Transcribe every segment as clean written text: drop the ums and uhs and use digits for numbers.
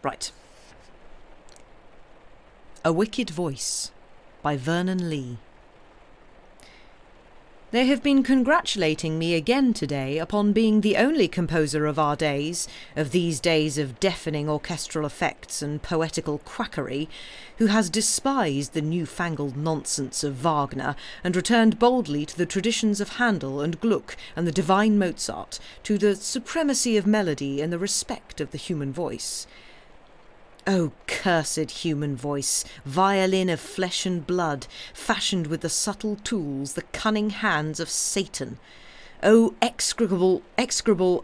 Right. A Wicked Voice by Vernon Lee. They have been congratulating me again today upon being the only composer of our days, of these days of deafening orchestral effects and poetical quackery, who has despised the newfangled nonsense of Wagner and returned boldly to the traditions of Handel and Gluck and the divine Mozart, to the supremacy of melody and the respect of the human voice. O cursed human voice, violin of flesh and blood, fashioned with the subtle tools, the cunning hands of Satan! O execrable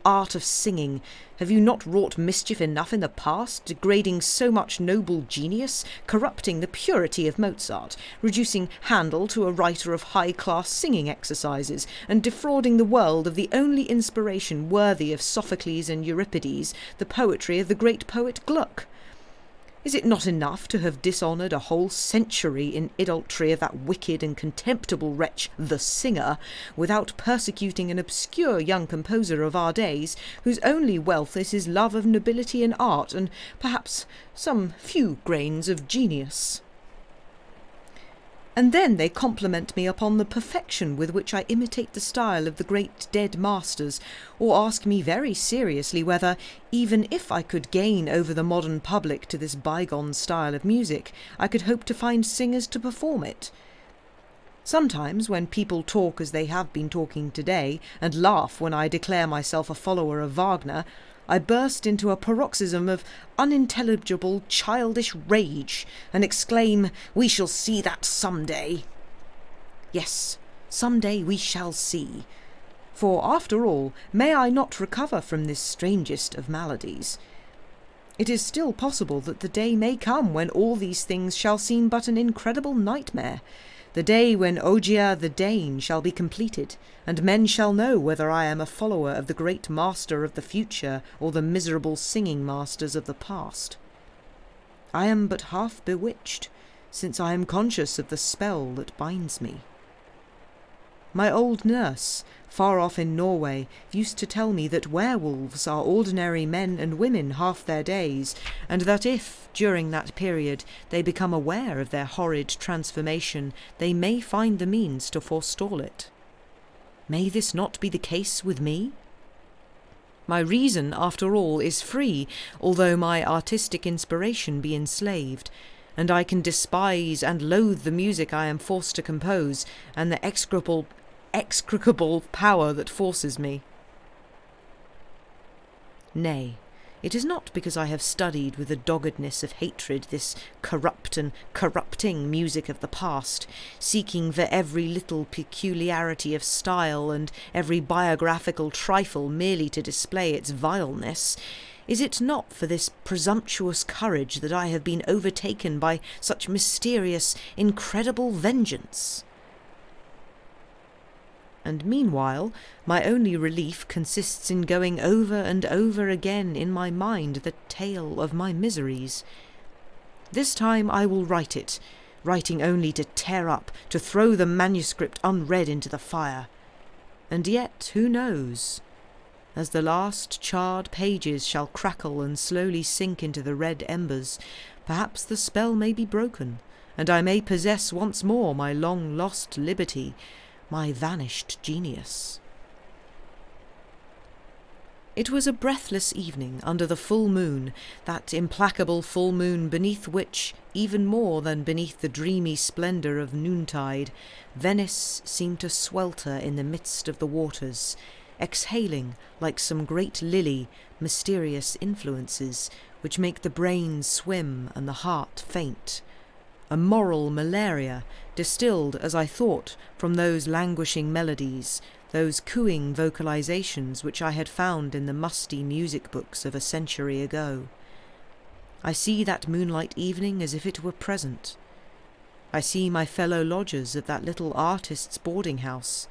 art of singing, have you not wrought mischief enough in the past, degrading so much noble genius, corrupting the purity of Mozart, reducing Handel to a writer of high-class singing exercises, and defrauding the world of the only inspiration worthy of Sophocles and Euripides, the poetry of the great poet Gluck? Is it not enough to have dishonoured a whole century in idolatry of that wicked and contemptible wretch, the singer, without persecuting an obscure young composer of our days, whose only wealth is his love of nobility and art, and perhaps some few grains of genius? And then they compliment me upon the perfection with which I imitate the style of the great dead masters, or ask me very seriously whether, even if I could gain over the modern public to this bygone style of music, I could hope to find singers to perform it. Sometimes, when people talk as they have been talking today, and laugh when I declare myself a follower of Wagner, I burst into a paroxysm of unintelligible childish rage, and exclaim, "We shall see that some day." Yes, some day we shall see. For, after all, may I not recover from this strangest of maladies? It is still possible that the day may come when all these things shall seem but an incredible nightmare, the day when Ogier the Dane shall be completed, and men shall know whether I am a follower of the great master of the future or the miserable singing masters of the past. I am but half bewitched, since I am conscious of the spell that binds me. My old nurse, far off in Norway, used to tell me that werewolves are ordinary men and women half their days, and that if, during that period, they become aware of their horrid transformation, they may find the means to forestall it. May this not be the case with me? My reason, after all, is free, although my artistic inspiration be enslaved, and I can despise and loathe the music I am forced to compose, and the execrable power that forces me. Nay, it is not because I have studied with the doggedness of hatred this corrupt and corrupting music of the past, seeking for every little peculiarity of style and every biographical trifle merely to display its vileness. Is it not for this presumptuous courage that I have been overtaken by such mysterious, incredible vengeance? And meanwhile, my only relief consists in going over and over again in my mind the tale of my miseries. This time I will write it, writing only to tear up, to throw the manuscript unread into the fire. And yet, who knows? As the last charred pages shall crackle and slowly sink into the red embers, perhaps the spell may be broken, and I may possess once more my long-lost liberty, my vanished genius. It was a breathless evening under the full moon, that implacable full moon beneath which, even more than beneath the dreamy splendour of noontide, Venice seemed to swelter in the midst of the waters, exhaling, like some great lily, mysterious influences which make the brain swim and the heart faint. A moral malaria, distilled, as I thought, from those languishing melodies, those cooing vocalizations which I had found in the musty music books of a century ago. I see that moonlight evening as if it were present. I see my fellow lodgers of that little artists' boarding-house.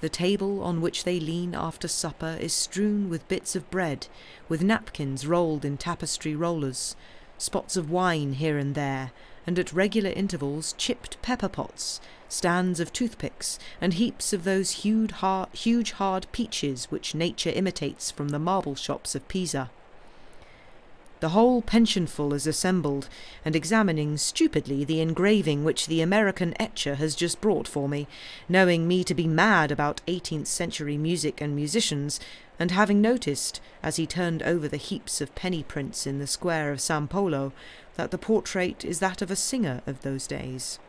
The table on which they lean after supper is strewn with bits of bread, with napkins rolled in tapestry rollers, spots of wine here and there, and at regular intervals chipped pepper-pots, stands of toothpicks, and heaps of those huge hard peaches which nature imitates from the marble shops of Pisa. The whole pensionful is assembled, and examining stupidly the engraving which the American etcher has just brought for me, knowing me to be mad about 18th century music and musicians, and having noticed, as he turned over the heaps of penny prints in the square of San Polo, that the portrait is that of a singer of those days.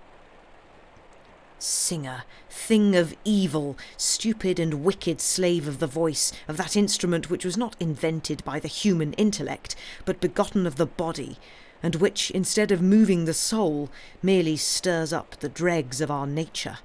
Singer, thing of evil, stupid and wicked slave of the voice, of that instrument which was not invented by the human intellect, but begotten of the body, and which, instead of moving the soul, merely stirs up the dregs of our nature.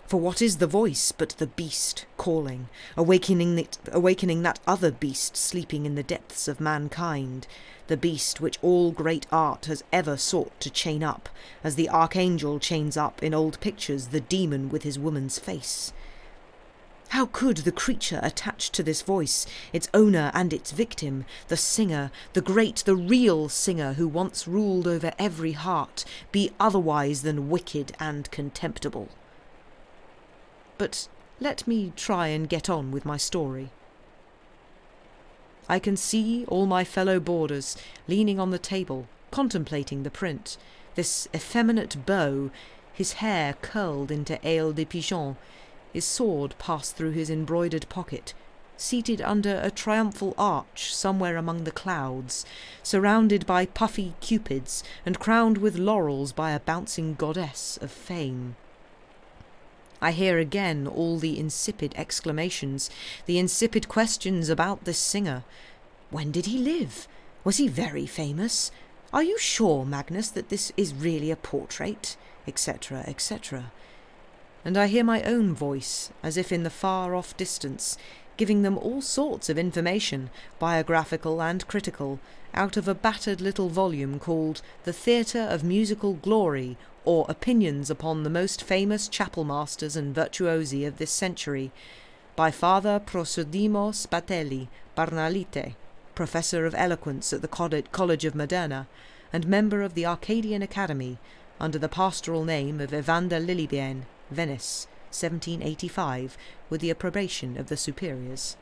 For what is the voice but the beast calling, awakening that other beast sleeping in the depths of mankind, the beast which all great art has ever sought to chain up, as the archangel chains up in old pictures the demon with his woman's face? How could the creature attached to this voice, its owner and its victim, the singer, the great, the real singer who once ruled over every heart, be otherwise than wicked and contemptible? But let me try and get on with my story. I can see all my fellow boarders leaning on the table, contemplating the print, this effeminate beau, his hair curled into aile de pigeon, his sword passed through his embroidered pocket, seated under a triumphal arch somewhere among the clouds, surrounded by puffy cupids and crowned with laurels by a bouncing goddess of fame. I hear again all the insipid exclamations, the insipid questions about this singer. When did he live? Was he very famous? Are you sure, Magnus, that this is really a portrait? Etc., etc. And I hear my own voice, as if in the far-off distance, giving them all sorts of information, biographical and critical, out of a battered little volume called The Theatre of Musical Glory, or Opinions upon the Most Famous Chapel Masters and Virtuosi of this Century, by Father Prosodimo Spatelli Barnalite, Professor of Eloquence at the College of Modena, and member of the Arcadian Academy, under the pastoral name of Evander Lilybien, Venice, 1785, with the approbation of the superiors.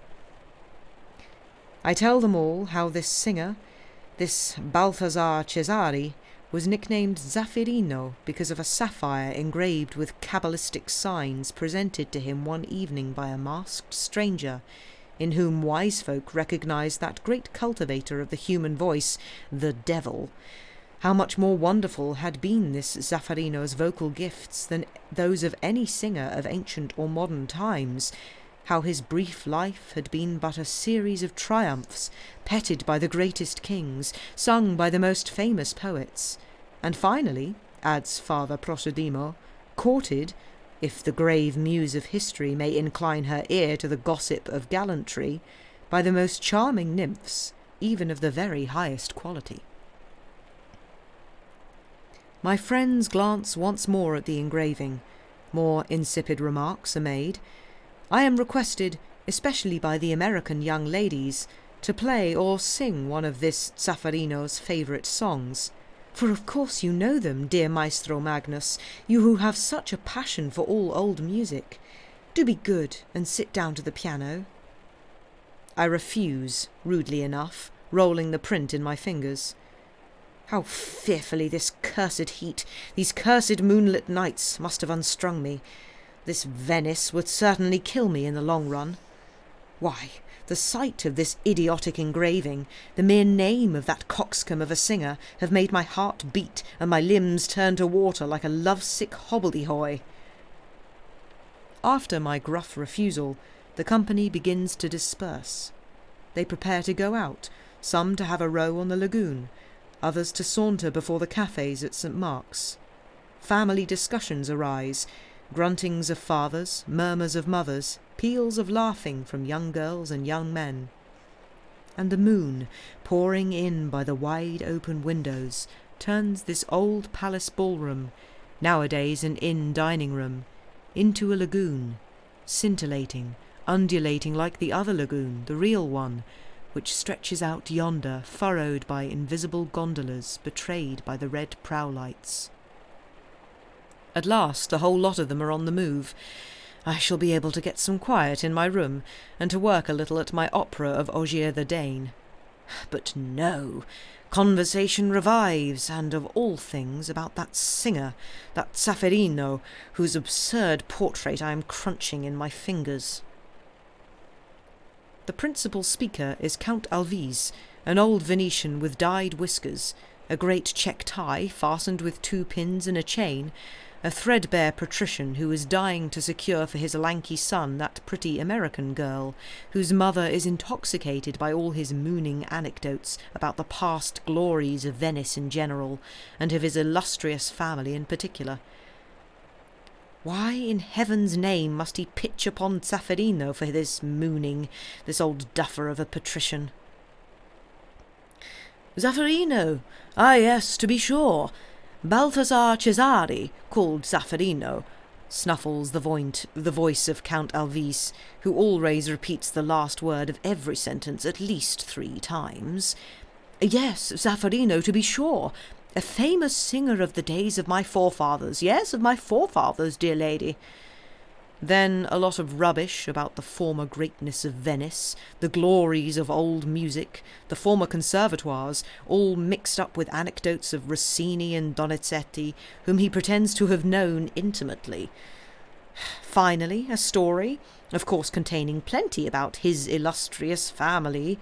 I tell them all how this singer, this Balthazar Cesari, was nicknamed Zafirino because of a sapphire engraved with cabalistic signs presented to him one evening by a masked stranger, in whom wise folk recognized that great cultivator of the human voice, the devil. How much more wonderful had been this Zafirino's vocal gifts than those of any singer of ancient or modern times, how his brief life had been but a series of triumphs, petted by the greatest kings, sung by the most famous poets, and finally, adds Father Prosodimo, courted, if the grave muse of history may incline her ear to the gossip of gallantry, by the most charming nymphs, even of the very highest quality. My friends glance once more at the engraving. More insipid remarks are made. I am requested, especially by the American young ladies, to play or sing one of this Zafirino's favourite songs. For of course you know them, dear Maestro Magnus, you who have such a passion for all old music. Do be good and sit down to the piano. I refuse, rudely enough, rolling the print in my fingers. How fearfully this cursed heat, these cursed moonlit nights must have unstrung me. This Venice would certainly kill me in the long run. Why, the sight of this idiotic engraving, the mere name of that coxcomb of a singer, have made my heart beat and my limbs turn to water like a lovesick hobbledehoy. After my gruff refusal, the company begins to disperse. They prepare to go out, some to have a row on the lagoon, others to saunter before the cafes at St. Mark's. Family discussions arise, gruntings of fathers, murmurs of mothers, peals of laughing from young girls and young men. And the moon, pouring in by the wide open windows, turns this old palace ballroom, nowadays an inn dining room, into a lagoon, scintillating, undulating like the other lagoon, the real one, which stretches out yonder, furrowed by invisible gondolas, betrayed by the red prow lights. At last the whole lot of them are on the move. I shall be able to get some quiet in my room, and to work a little at my opera of Ogier the Dane. But no, conversation revives, and of all things about that singer, that Zafferino, whose absurd portrait I am crunching in my fingers. The principal speaker is Count Alvise, an old Venetian with dyed whiskers, a great check tie fastened with 2 pins and a chain, a threadbare patrician who is dying to secure for his lanky son that pretty American girl, whose mother is intoxicated by all his mooning anecdotes about the past glories of Venice in general, and of his illustrious family in particular. Why in heaven's name must he pitch upon Zafferino for this mooning, this old duffer of a patrician? Zafferino! Ah, yes, to be sure. Balthazar Cesari, called Zafferino, snuffles the voice of Count Alvise, who always repeats the last word of every sentence at least 3 times. Yes, Zafferino, to be sure. A famous singer of the days of my forefathers. Yes, of my forefathers, dear lady. Then a lot of rubbish about the former greatness of Venice, the glories of old music, the former conservatoires, all mixed up with anecdotes of Rossini and Donizetti, whom he pretends to have known intimately. Finally, a story, of course containing plenty about his illustrious family.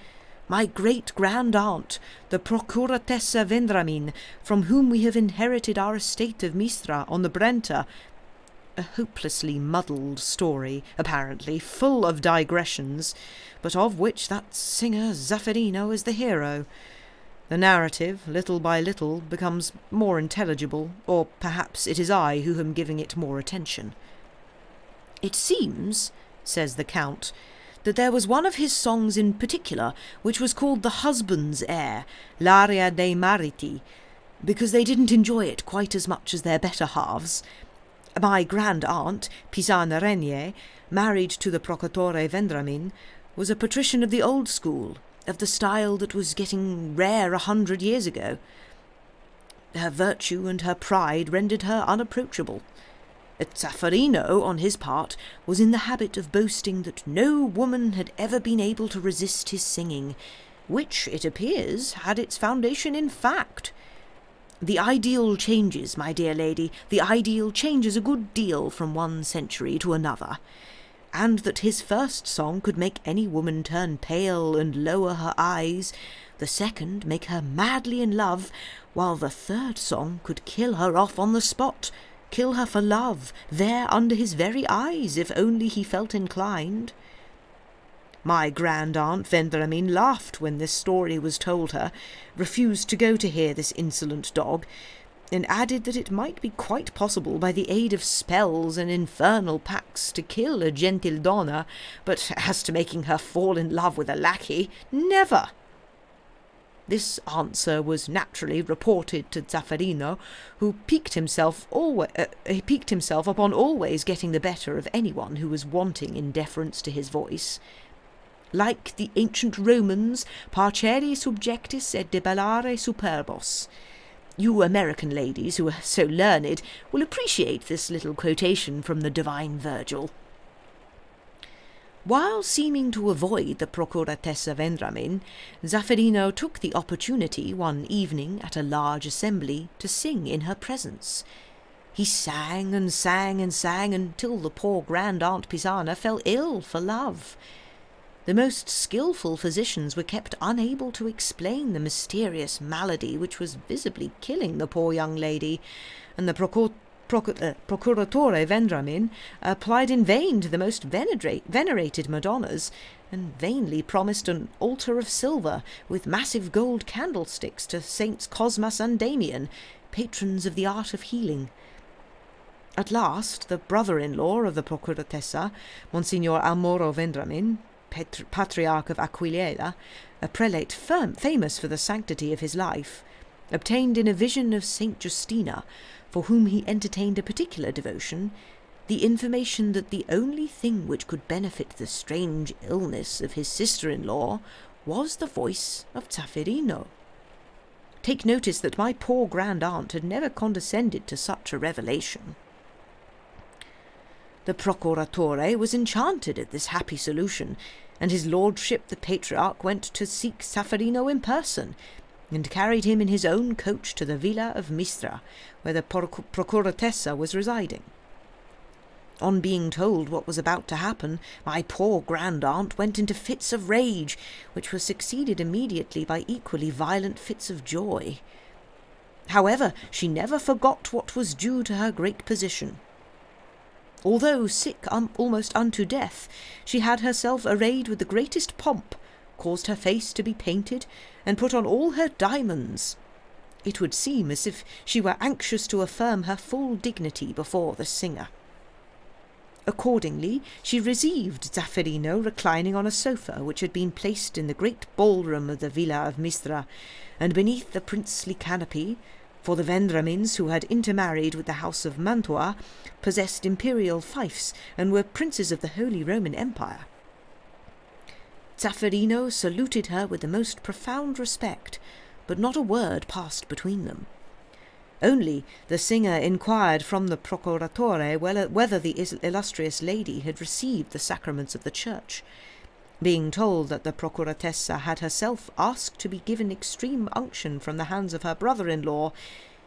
My great-grand-aunt, the Procuratessa Vendramin, from whom we have inherited our estate of Mistra on the Brenta. A hopelessly muddled story, apparently, full of digressions, but of which that singer Zafferino is the hero. The narrative, little by little, becomes more intelligible, or perhaps it is I who am giving it more attention. It seems, says the Count, that there was one of his songs in particular which was called the husband's air, l'aria dei mariti, because they didn't enjoy it quite as much as their better halves. My grand-aunt, Pisana Renier, married to the Procuratore Vendramin, was a patrician of the old school, of the style that was getting rare 100 years ago. Her virtue and her pride rendered her unapproachable. Zafferino, on his part, was in the habit of boasting that no woman had ever been able to resist his singing, which, it appears, had its foundation in fact. The ideal changes, my dear lady, the ideal changes a good deal from one century to another, and that his first song could make any woman turn pale and lower her eyes, the second make her madly in love, while the third song could kill her off on the spot, kill her for love, there under his very eyes, if only he felt inclined. My grand-aunt Vendramin laughed when this story was told her, refused to go to hear this insolent dog, and added that it might be quite possible by the aid of spells and infernal pacts to kill a gentildonna, but as to making her fall in love with a lackey, never. This answer was naturally reported to Zafferino, who piqued himself upon always getting the better of anyone who was wanting in deference to his voice. Like the ancient Romans, parcere subjectis et debellare superbos. You American ladies, who are so learned, will appreciate this little quotation from the divine Virgil. While seeming to avoid the Procuratessa Vendramin, Zafferino took the opportunity one evening at a large assembly to sing in her presence. He sang and sang and sang until the poor grand-aunt Pisana fell ill for love. The most skilful physicians were kept unable to explain the mysterious malady which was visibly killing the poor young lady, and the Procuratore Vendramin applied in vain to the most venerated Madonnas, and vainly promised an altar of silver with massive gold candlesticks to Saints Cosmas and Damian, patrons of the art of healing. At last, the brother-in-law of the Procuratessa, Monsignor Almoro Vendramin, Patriarch of Aquileia, a prelate famous for the sanctity of his life, obtained in a vision of Saint Justina, for whom he entertained a particular devotion, the information that the only thing which could benefit the strange illness of his sister-in-law was the voice of Zafferino. Take notice that my poor grand-aunt had never condescended to such a revelation. The Procuratore was enchanted at this happy solution, and his lordship the patriarch went to seek Zaffarino in person, and carried him in his own coach to the villa of Mistra, where the procuratessa was residing. On being told what was about to happen, my poor grand-aunt went into fits of rage, which were succeeded immediately by equally violent fits of joy. However, she never forgot what was due to her great position. Although sick almost unto death, she had herself arrayed with the greatest pomp, caused her face to be painted, and put on all her diamonds. It would seem as if she were anxious to affirm her full dignity before the singer. Accordingly, she received Zaffarino reclining on a sofa which had been placed in the great ballroom of the villa of Mistra, and beneath the princely canopy, for the Vendramins, who had intermarried with the house of Mantua, possessed imperial fiefs and were princes of the Holy Roman Empire. Zaffarino saluted her with the most profound respect, but not a word passed between them. Only the singer inquired from the procuratore whether the illustrious lady had received the sacraments of the church. Being told that the procuratessa had herself asked to be given extreme unction from the hands of her brother-in-law,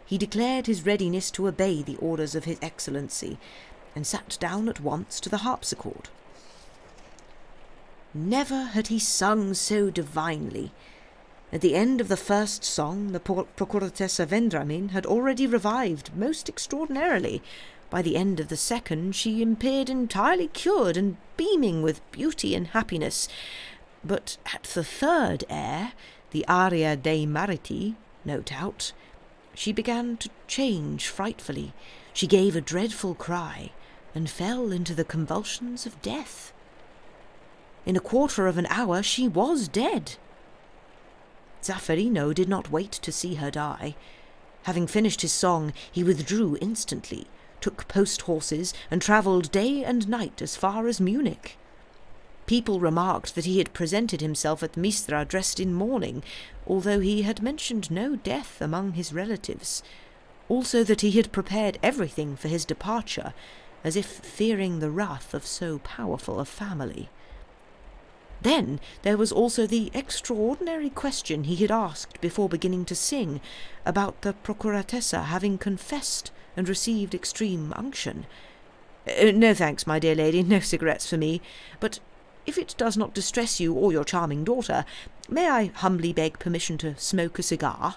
he declared his readiness to obey the orders of his excellency, and sat down at once to the harpsichord. Never had he sung so divinely. At the end of the first song, the procuratessa Vendramin had already revived most extraordinarily. By the end of the second, she appeared entirely cured and beaming with beauty and happiness. But at the third air, the aria dei mariti, no doubt, she began to change frightfully. She gave a dreadful cry, and fell into the convulsions of death. In a quarter of an hour she was dead. Zaffarino did not wait to see her die. Having finished his song, he withdrew instantly, took post-horses, and travelled day and night as far as Munich. People remarked that he had presented himself at Mistra dressed in mourning, although he had mentioned no death among his relatives. Also that he had prepared everything for his departure, as if fearing the wrath of so powerful a family. Then there was also the extraordinary question he had asked before beginning to sing, about the procuratessa having confessed and received extreme unction. No thanks, my dear lady, no cigarettes for me, but if it does not distress you or your charming daughter, may I humbly beg permission to smoke a cigar?"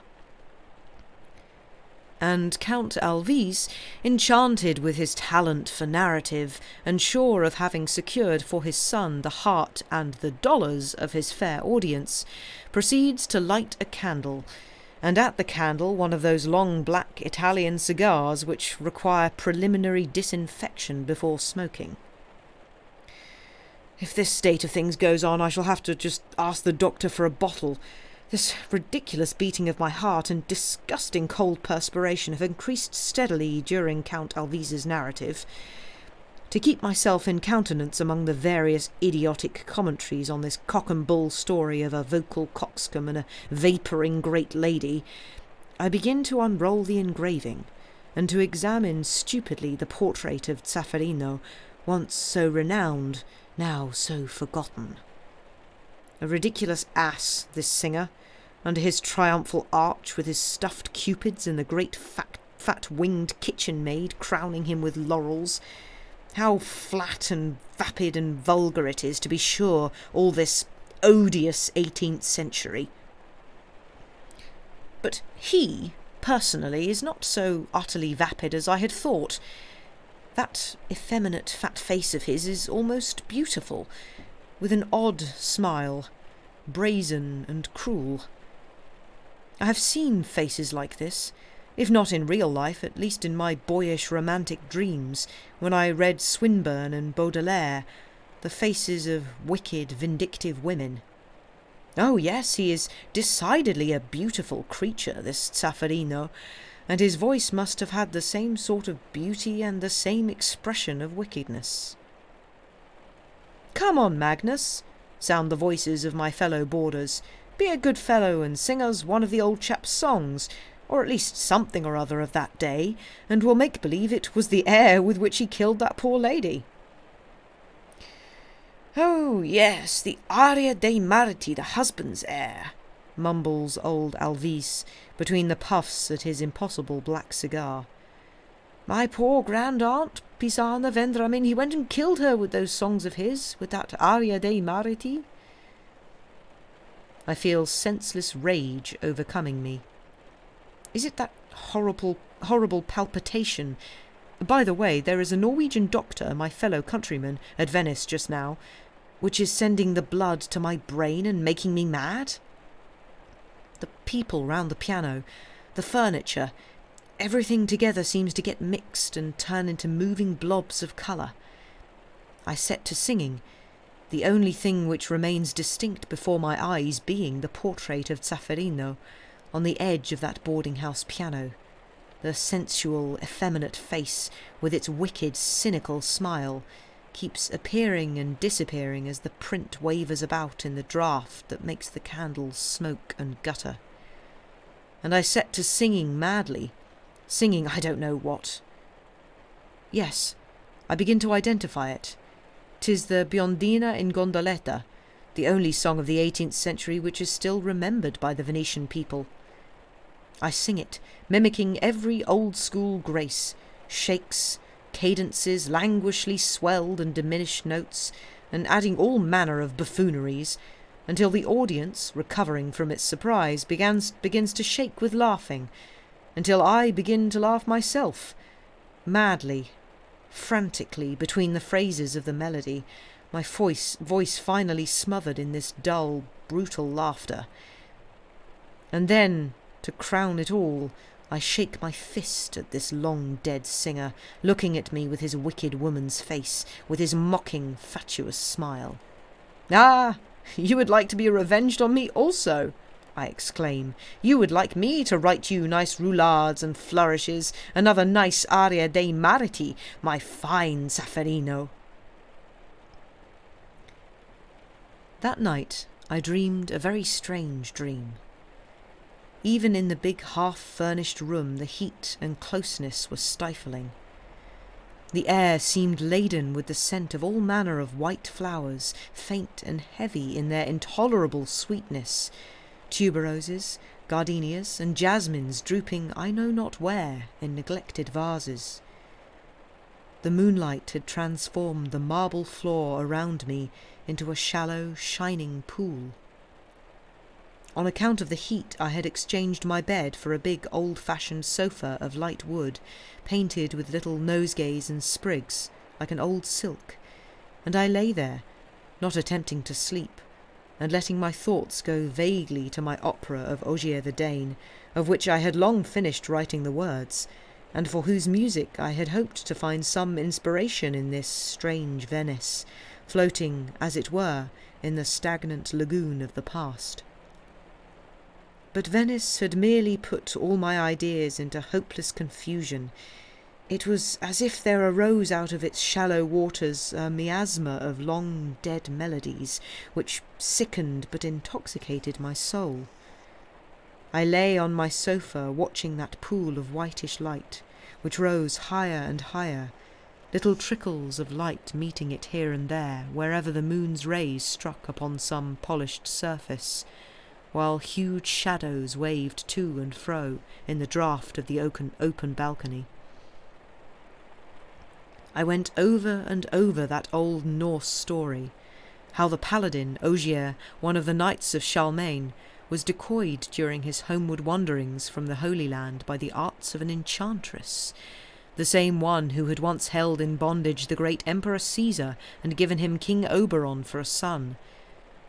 And Count Alvise, enchanted with his talent for narrative, and sure of having secured for his son the heart and the dollars of his fair audience, proceeds to light a candle, and at the candle one of those long black Italian cigars which require preliminary disinfection before smoking. "If this state of things goes on, I shall have to just ask the doctor for a bottle. This ridiculous beating of my heart and disgusting cold perspiration have increased steadily during Count Alvise's narrative. To keep myself in countenance among the various idiotic commentaries on this cock-and-bull story of a vocal coxcomb and a vapouring great lady, I begin to unroll the engraving, and to examine stupidly the portrait of Zaffarino, once so renowned, now so forgotten. A ridiculous ass, this singer, under his triumphal arch with his stuffed cupids and the great fat-winged kitchen-maid crowning him with laurels. How flat and vapid and vulgar it is, to be sure, all this odious 18th century. But he, personally, is not so utterly vapid as I had thought. That effeminate fat face of his is almost beautiful, with an odd smile, brazen and cruel. I have seen faces like this, if not in real life, at least in my boyish romantic dreams, when I read Swinburne and Baudelaire, the faces of wicked, vindictive women. Oh yes, he is decidedly a beautiful creature, this Zaffarino, and his voice must have had the same sort of beauty and the same expression of wickedness. "Come on, Magnus," sound the voices of my fellow boarders. "Be a good fellow and sing us one of the old chap's songs, or at least something or other of that day, and we'll make believe it was the air with which he killed that poor lady." Oh, yes, the Aria dei Mariti, the husband's heir, mumbles old Alvis between the puffs at his impossible black cigar. My poor grand-aunt, Pisana Vendramin, he went and killed her with those songs of his, with that Aria dei Mariti. I feel senseless rage overcoming me. Is it that horrible palpitation? By the way, there is a Norwegian doctor, my fellow countryman, at Venice just now, which is sending the blood to my brain and making me mad. The people round the piano, the furniture, everything together seems to get mixed and turn into moving blobs of colour. I set to singing, the only thing which remains distinct before my eyes being the portrait of Zafferino on the edge of that boarding-house piano, the sensual, effeminate face with its wicked, cynical smile keeps appearing and disappearing as the print wavers about in the draught that makes the candles smoke and gutter. And I set to singing madly, singing I don't know what. Yes, I begin to identify it. 'Tis the Biondina in Gondoletta, the only song of the 18th century which is still remembered by the Venetian people. I sing it, mimicking every old-school grace, shakes, cadences, languishly swelled and diminished notes, and adding all manner of buffooneries, until the audience, recovering from its surprise, begins to shake with laughing, until I begin to laugh myself, madly, frantically, between the phrases of the melody, my voice finally smothered in this dull, brutal laughter. And then, to crown it all, I shake my fist at this long-dead singer, looking at me with his wicked woman's face, with his mocking, fatuous smile. "Ah, you would like to be revenged on me also," I exclaim. "You would like me to write you nice roulades and flourishes, another nice aria dei mariti, my fine Zafferino." That night I dreamed a very strange dream. Even in the big half-furnished room the heat and closeness were stifling. The air seemed laden with the scent of all manner of white flowers, faint and heavy in their intolerable sweetness, tuberoses, gardenias, and jasmines drooping I know not where in neglected vases. The moonlight had transformed the marble floor around me into a shallow, shining pool. On account of the heat, I had exchanged my bed for a big old-fashioned sofa of light wood, painted with little nosegays and sprigs, like an old silk, and I lay there, not attempting to sleep, and letting my thoughts go vaguely to my opera of Ogier the Dane, of which I had long finished writing the words, and for whose music I had hoped to find some inspiration in this strange Venice, floating, as it were, in the stagnant lagoon of the past. But Venice had merely put all my ideas into hopeless confusion. It was as if there arose out of its shallow waters a miasma of long dead melodies, which sickened but intoxicated my soul. I lay on my sofa watching that pool of whitish light, which rose higher and higher, little trickles of light meeting it here and there, wherever the moon's rays struck upon some polished surface, while huge shadows waved to and fro in the draught of the open balcony. I went over and over that old Norse story, how the paladin Ogier, one of the knights of Charlemagne, was decoyed during his homeward wanderings from the Holy Land by the arts of an enchantress, the same one who had once held in bondage the great Emperor Caesar and given him King Oberon for a son,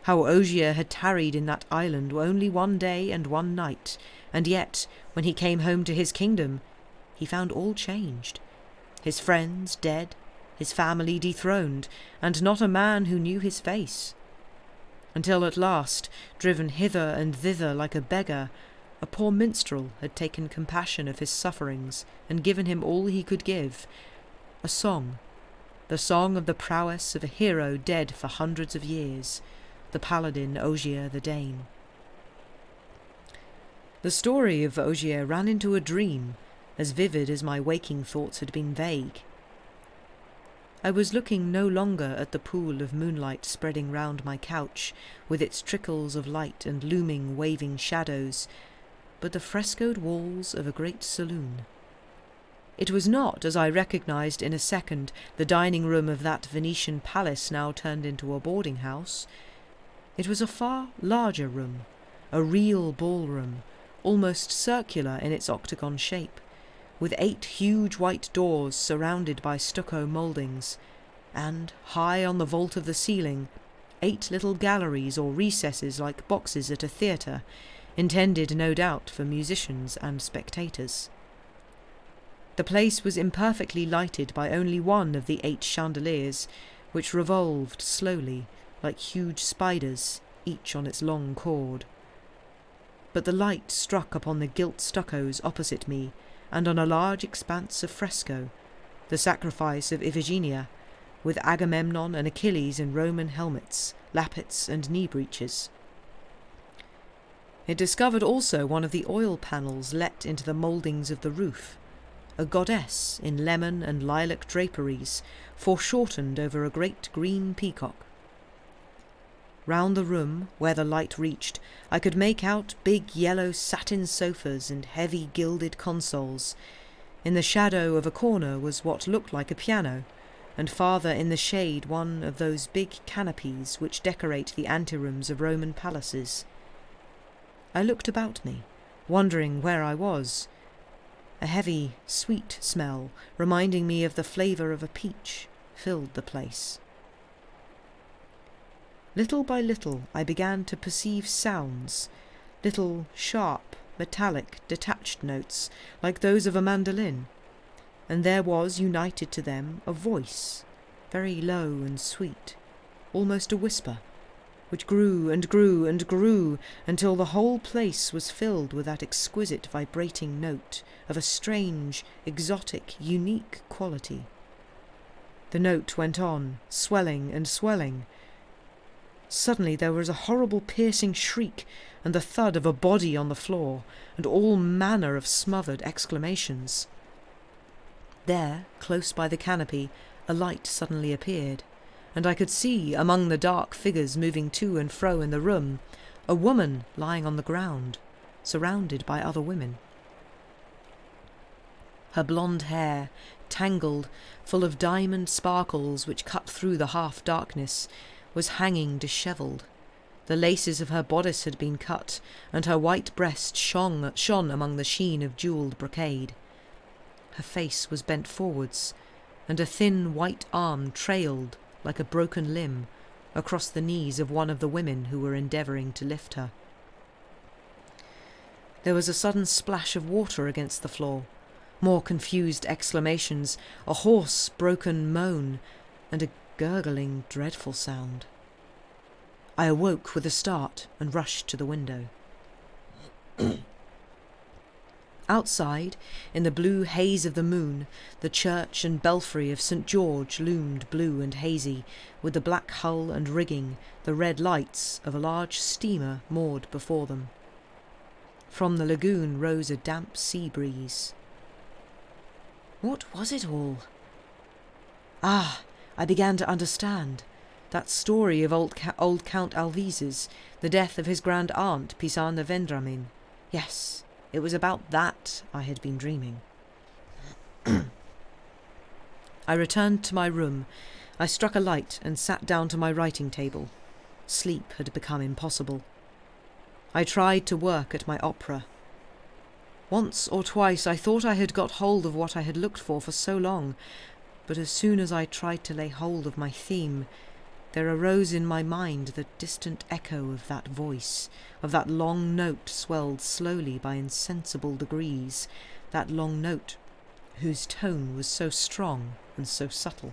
how Ogier had tarried in that island only one day and one night, and yet, when he came home to his kingdom, he found all changed, his friends dead, his family dethroned, and not a man who knew his face, until at last, driven hither and thither like a beggar, a poor minstrel had taken compassion of his sufferings and given him all he could give, a song, the song of the prowess of a hero dead for hundreds of years, the paladin Ogier the Dane. The story of Ogier ran into a dream, as vivid as my waking thoughts had been vague. I was looking no longer at the pool of moonlight spreading round my couch, with its trickles of light and looming, waving shadows, but the frescoed walls of a great saloon. It was not, as I recognised in a second, the dining room of that Venetian palace now turned into a boarding house. It was a far larger room, a real ballroom, almost circular in its octagon shape, with 8 huge white doors surrounded by stucco mouldings, and, high on the vault of the ceiling, 8 little galleries or recesses like boxes at a theatre, intended no doubt for musicians and spectators. The place was imperfectly lighted by only one of the 8 chandeliers, which revolved slowly, like huge spiders, each on its long cord. But the light struck upon the gilt stuccos opposite me, and on a large expanse of fresco, the sacrifice of Iphigenia, with Agamemnon and Achilles in Roman helmets, lappets and knee breeches. It discovered also one of the oil panels let into the mouldings of the roof, a goddess in lemon and lilac draperies, foreshortened over a great green peacock. Round the room, where the light reached, I could make out big yellow satin sofas and heavy gilded consoles. In the shadow of a corner was what looked like a piano, and farther in the shade one of those big canopies which decorate the anterooms of Roman palaces. I looked about me, wondering where I was. A heavy, sweet smell, reminding me of the flavour of a peach, filled the place. Little by little I began to perceive sounds, little sharp, metallic, detached notes, like those of a mandolin, and there was united to them a voice, very low and sweet, almost a whisper, which grew and grew and grew until the whole place was filled with that exquisite vibrating note of a strange, exotic, unique quality. The note went on, swelling and swelling. Suddenly there was a horrible piercing shriek and the thud of a body on the floor, and all manner of smothered exclamations. There, close by the canopy, a light suddenly appeared, and I could see, among the dark figures moving to and fro in the room, a woman lying on the ground, surrounded by other women. Her blonde hair, tangled, full of diamond sparkles which cut through the half-darkness, was hanging dishevelled. The laces of her bodice had been cut, and her white breast shone among the sheen of jewelled brocade. Her face was bent forwards, and a thin white arm trailed, like a broken limb, across the knees of one of the women who were endeavouring to lift her. There was a sudden splash of water against the floor, more confused exclamations, a hoarse, broken moan, and a gurgling, dreadful sound. I awoke with a start and rushed to the window. Outside, in the blue haze of the moon, the church and belfry of St. George loomed blue and hazy, with the black hull and rigging, the red lights of a large steamer moored before them. From the lagoon rose a damp sea breeze. What was it all? Ah, I began to understand. That story of old Count Alvise's, the death of his grand aunt, Pisana Vendramin. Yes, it was about that I had been dreaming. I returned to my room. I struck a light and sat down to my writing table. Sleep had become impossible. I tried to work at my opera. Once or twice I thought I had got hold of what I had looked for so long, but as soon as I tried to lay hold of my theme, there arose in my mind the distant echo of that voice, of that long note swelled slowly by insensible degrees, that long note whose tone was so strong and so subtle.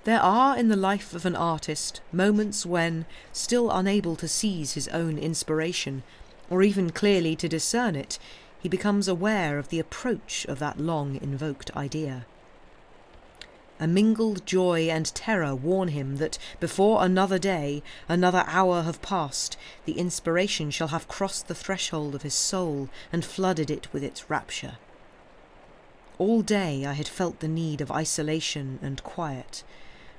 There are in the life of an artist moments when, still unable to seize his own inspiration, or even clearly to discern it, he becomes aware of the approach of that long-invoked idea. A mingled joy and terror warn him that before another day, another hour have passed, the inspiration shall have crossed the threshold of his soul and flooded it with its rapture. All day I had felt the need of isolation and quiet,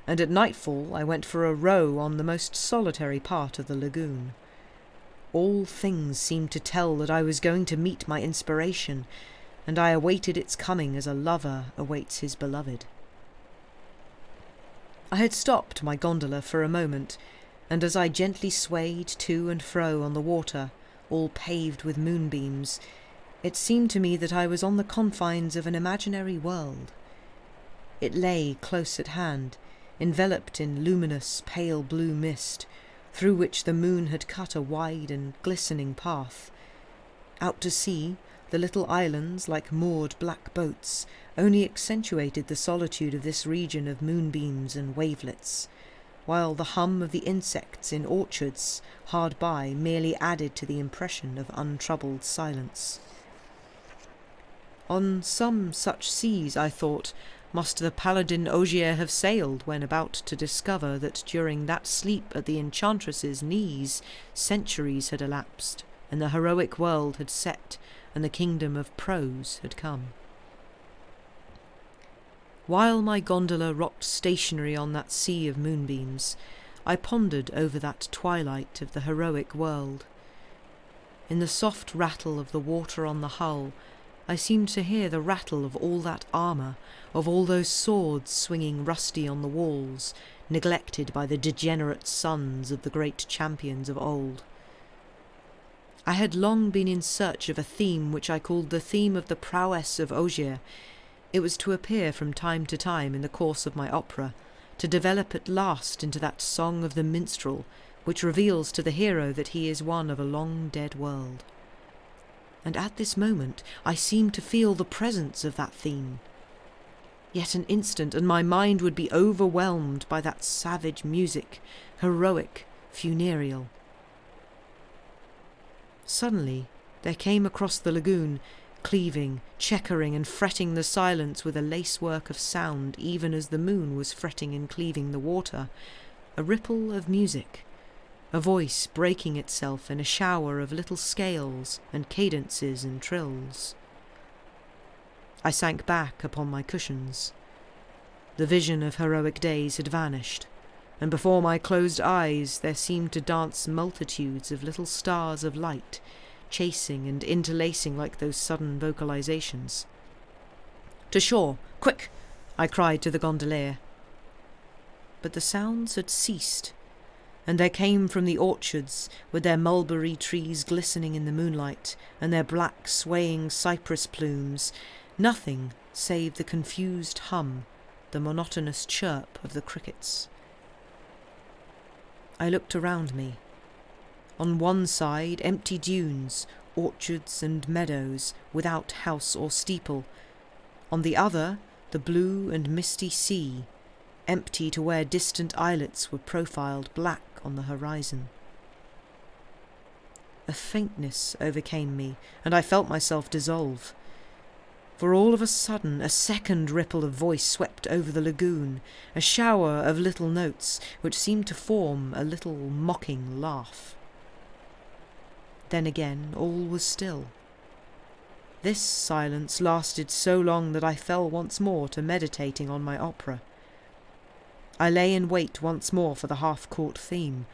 and at nightfall I went for a row on the most solitary part of the lagoon. All things seemed to tell that I was going to meet my inspiration, and I awaited its coming as a lover awaits his beloved. I had stopped my gondola for a moment, and as I gently swayed to and fro on the water, all paved with moonbeams, it seemed to me that I was on the confines of an imaginary world. It lay close at hand, enveloped in luminous pale blue mist, through which the moon had cut a wide and glistening path. Out to sea, the little islands, like moored black boats, only accentuated the solitude of this region of moonbeams and wavelets, while the hum of the insects in orchards hard by merely added to the impression of untroubled silence. On some such seas, I thought, must the paladin Ogier have sailed when about to discover that during that sleep at the enchantress's knees centuries had elapsed, and the heroic world had set, and the kingdom of prose had come. While my gondola rocked stationary on that sea of moonbeams, I pondered over that twilight of the heroic world. In the soft rattle of the water on the hull, I seemed to hear the rattle of all that armour, of all those swords swinging rusty on the walls, neglected by the degenerate sons of the great champions of old. I had long been in search of a theme which I called the theme of the prowess of Ogier. It was to appear from time to time in the course of my opera, to develop at last into that song of the minstrel, which reveals to the hero that he is one of a long dead world. And at this moment I seemed to feel the presence of that theme. Yet an instant, and my mind would be overwhelmed by that savage music, heroic, funereal. Suddenly there came across the lagoon, cleaving, checkering and fretting the silence with a lacework of sound, even as the moon was fretting and cleaving the water, a ripple of music, a voice breaking itself in a shower of little scales and cadences and trills. I sank back upon my cushions. The vision of heroic days had vanished, and before my closed eyes there seemed to dance multitudes of little stars of light, chasing and interlacing like those sudden vocalizations. "To shore! Quick!" I cried to the gondolier. But the sounds had ceased, and there came from the orchards, with their mulberry trees glistening in the moonlight, and their black swaying cypress plumes, nothing save the confused hum, the monotonous chirp of the crickets. I looked around me. On one side, empty dunes, orchards and meadows, without house or steeple. On the other, the blue and misty sea, empty to where distant islets were profiled black on the horizon. A faintness overcame me, and I felt myself dissolve. For all of a sudden a second ripple of voice swept over the lagoon, a shower of little notes which seemed to form a little mocking laugh. Then again all was still. This silence lasted so long that I fell once more to meditating on my opera. I lay in wait once more for the half-caught theme.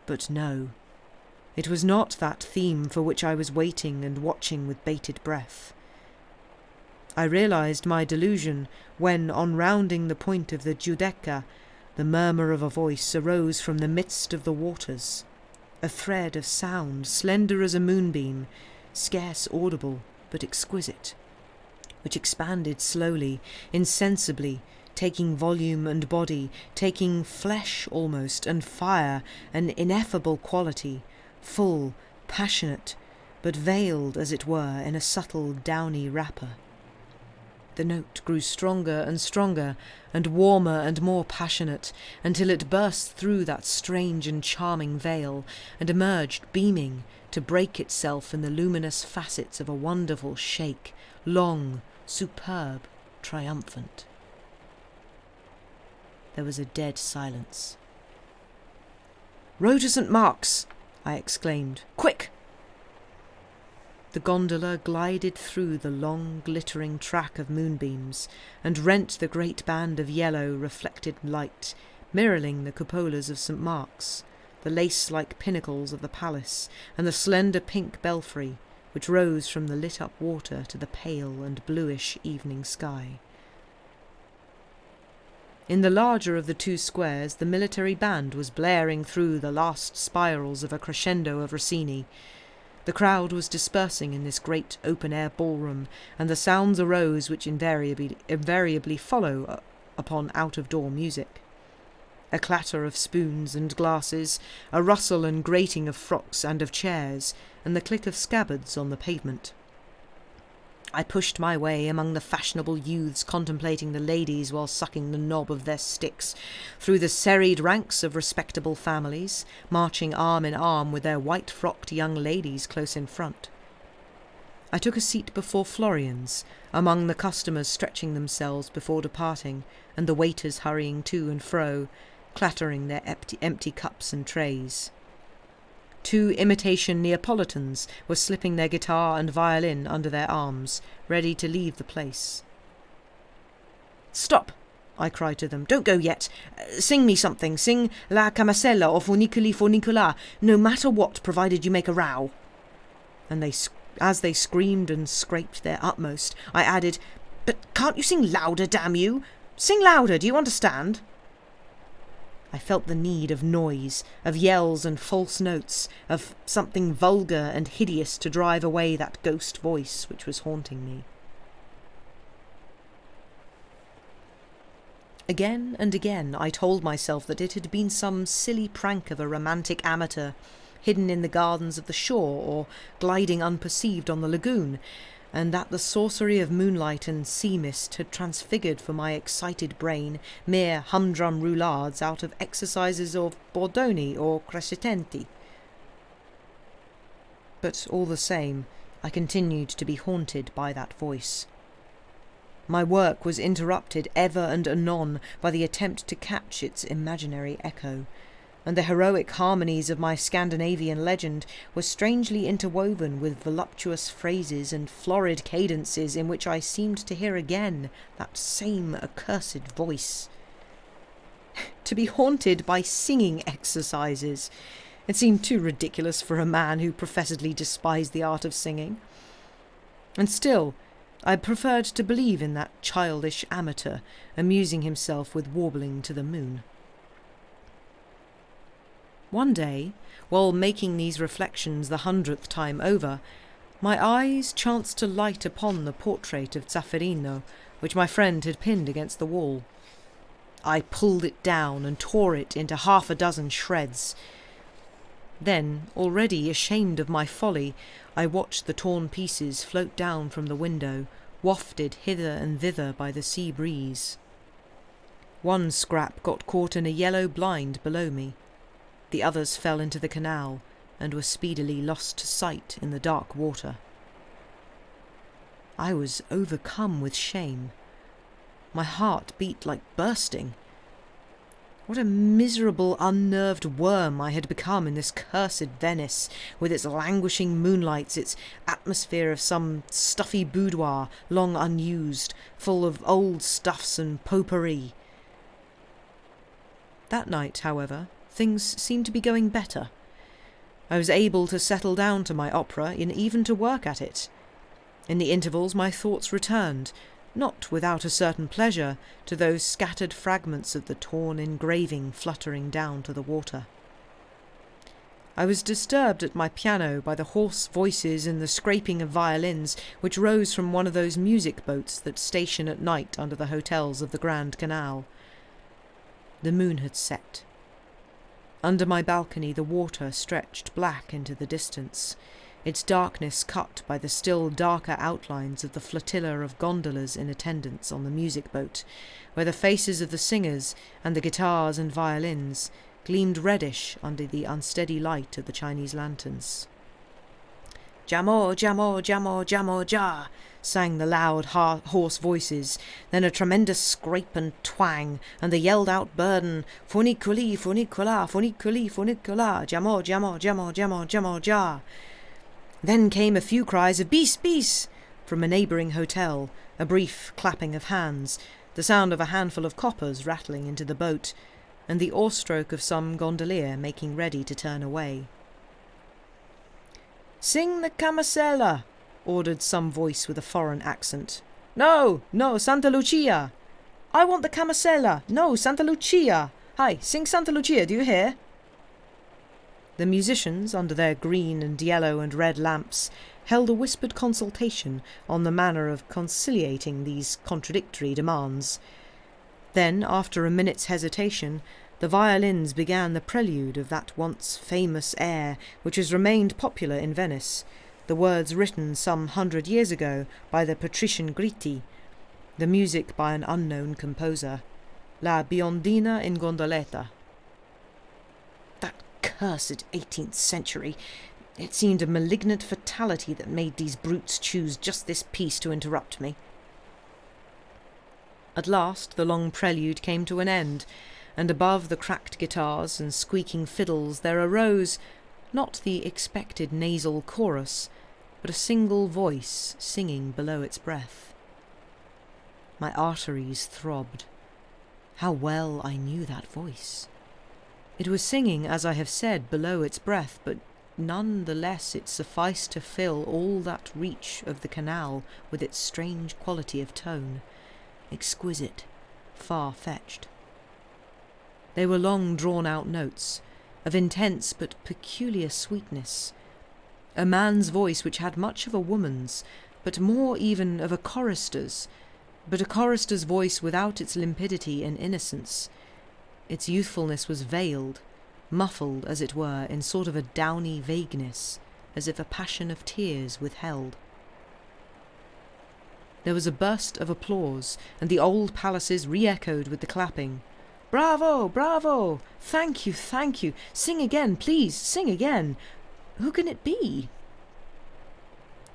But no, it was not that theme for which I was waiting and watching with bated breath. I realized my delusion when, on rounding the point of the Giudecca, the murmur of a voice arose from the midst of the waters, a thread of sound slender as a moonbeam, scarce audible but exquisite, which expanded slowly, insensibly, taking volume and body, taking flesh almost, and fire, an ineffable quality, full, passionate, but veiled, as it were, in a subtle downy wrapper. The note grew stronger and warmer and more passionate, until it burst through that strange and charming veil, and emerged beaming, to break itself in the luminous facets of a wonderful shake, long, superb, triumphant. there was a dead silence. "Row to St. Mark's!" I exclaimed. "Quick!" The gondola glided through the long, glittering track of moonbeams and rent the great band of yellow, reflected light, mirroring the cupolas of St. Mark's, the lace-like pinnacles of the palace, and the slender pink belfry, which rose from the lit-up water to the pale and bluish evening sky. In the larger of the two squares, the military band was blaring through the last spirals of a crescendo of Rossini. The crowd was dispersing in this great open-air ballroom, and the sounds arose which invariably follow upon out-of-door music. A clatter of spoons and glasses, a rustle and grating of frocks and of chairs, and the click of scabbards on the pavement. I pushed my way among the fashionable youths contemplating the ladies while sucking the knob of their sticks, through the serried ranks of respectable families, marching arm in arm with their white-frocked young ladies close in front. I took a seat before Florian's, among the customers stretching themselves before departing, and the waiters hurrying to and fro, clattering their empty cups and trays. 2 imitation Neapolitans were slipping their guitar and violin under their arms, ready to leave the place. "Stop!" I cried to them. "Don't go yet. Sing me something. Sing La Camasella or Fornicoli Fornicola, no matter what, provided you make a row." And as they screamed and scraped their utmost, I added, "But can't you sing louder, damn you? Sing louder, do you understand?" I felt the need of noise, of yells and false notes, of something vulgar and hideous to drive away that ghost voice which was haunting me. Again and again I told myself that it had been some silly prank of a romantic amateur, hidden in the gardens of the shore or gliding unperceived on the lagoon, and that the sorcery of moonlight and sea mist had transfigured for my excited brain mere humdrum roulades out of exercises of Bordoni or Crescenti. But all the same, I continued to be haunted by that voice. My work was interrupted ever and anon by the attempt to catch its imaginary echo, and the heroic harmonies of my Scandinavian legend were strangely interwoven with voluptuous phrases and florid cadences in which I seemed to hear again that same accursed voice. To be haunted by singing exercises! It seemed too ridiculous for a man who professedly despised the art of singing. And still, I preferred to believe in that childish amateur, amusing himself with warbling to the moon. One day, while making these reflections the 100th time over, my eyes chanced to light upon the portrait of Zafferino, which my friend had pinned against the wall. I pulled it down and tore it into 6 shreds. Then, already ashamed of my folly, I watched the torn pieces float down from the window, wafted hither and thither by the sea breeze. One scrap got caught in a yellow blind below me. The others fell into the canal and were speedily lost to sight in the dark water. I was overcome with shame. My heart beat like bursting. What a miserable, unnerved worm I had become in this cursed Venice, with its languishing moonlights, its atmosphere of some stuffy boudoir, long unused, full of old stuffs and potpourri. That night, however, things seemed to be going better. I was able to settle down to my opera and even to work at it. In the intervals my thoughts returned, not without a certain pleasure, to those scattered fragments of the torn engraving fluttering down to the water. I was disturbed at my piano by the hoarse voices and the scraping of violins which rose from one of those music boats that station at night under the hotels of the Grand Canal. The moon had set. Under my balcony the water stretched black into the distance, its darkness cut by the still darker outlines of the flotilla of gondolas in attendance on the music boat, where the faces of the singers and the guitars and violins gleamed reddish under the unsteady light of the Chinese lanterns. Jamo, jamo, jamo, jamo, ja, sang the loud, hoarse voices, then a tremendous scrape and twang, and the yelled-out burden, funiculi, funicula, funiculi, funicula, jamo, jamo, jamo, jamo, jamo, ja. Then came a few cries of bis, bis from a neighbouring hotel, a brief clapping of hands, the sound of a handful of coppers rattling into the boat, and the oarstroke of some gondolier making ready to turn away. "Sing the Camasella," ordered some voice with a foreign accent. "No, no, Santa Lucia." "I want the Camasella." "No, Santa Lucia." "Hi, sing Santa Lucia, do you hear?" The musicians, under their green and yellow and red lamps, held a whispered consultation on the manner of conciliating these contradictory demands. Then, after a minute's hesitation, the violins began the prelude of that once famous air which has remained popular in Venice, the words written some 100 years ago by the patrician Gritti, the music by an unknown composer, La Biondina in Gondoletta. That cursed 18th century! It seemed a malignant fatality that made these brutes choose just this piece to interrupt me. At last the long prelude came to an end, and above the cracked guitars and squeaking fiddles there arose, not the expected nasal chorus, but a single voice singing below its breath. My arteries throbbed. How well I knew that voice! It was singing, as I have said, below its breath, but none the less it sufficed to fill all that reach of the canal with its strange quality of tone, exquisite, far-fetched. They were long drawn-out notes, of intense but peculiar sweetness, a man's voice which had much of a woman's, but more even of a chorister's, but a chorister's voice without its limpidity and innocence. Its youthfulness was veiled, muffled, as it were, in sort of a downy vagueness, as if a passion of tears withheld. There was a burst of applause, and the old palaces re-echoed with the clapping. "Bravo! Bravo! Thank you! Thank you! Sing again, please! Sing again! Who can it be?"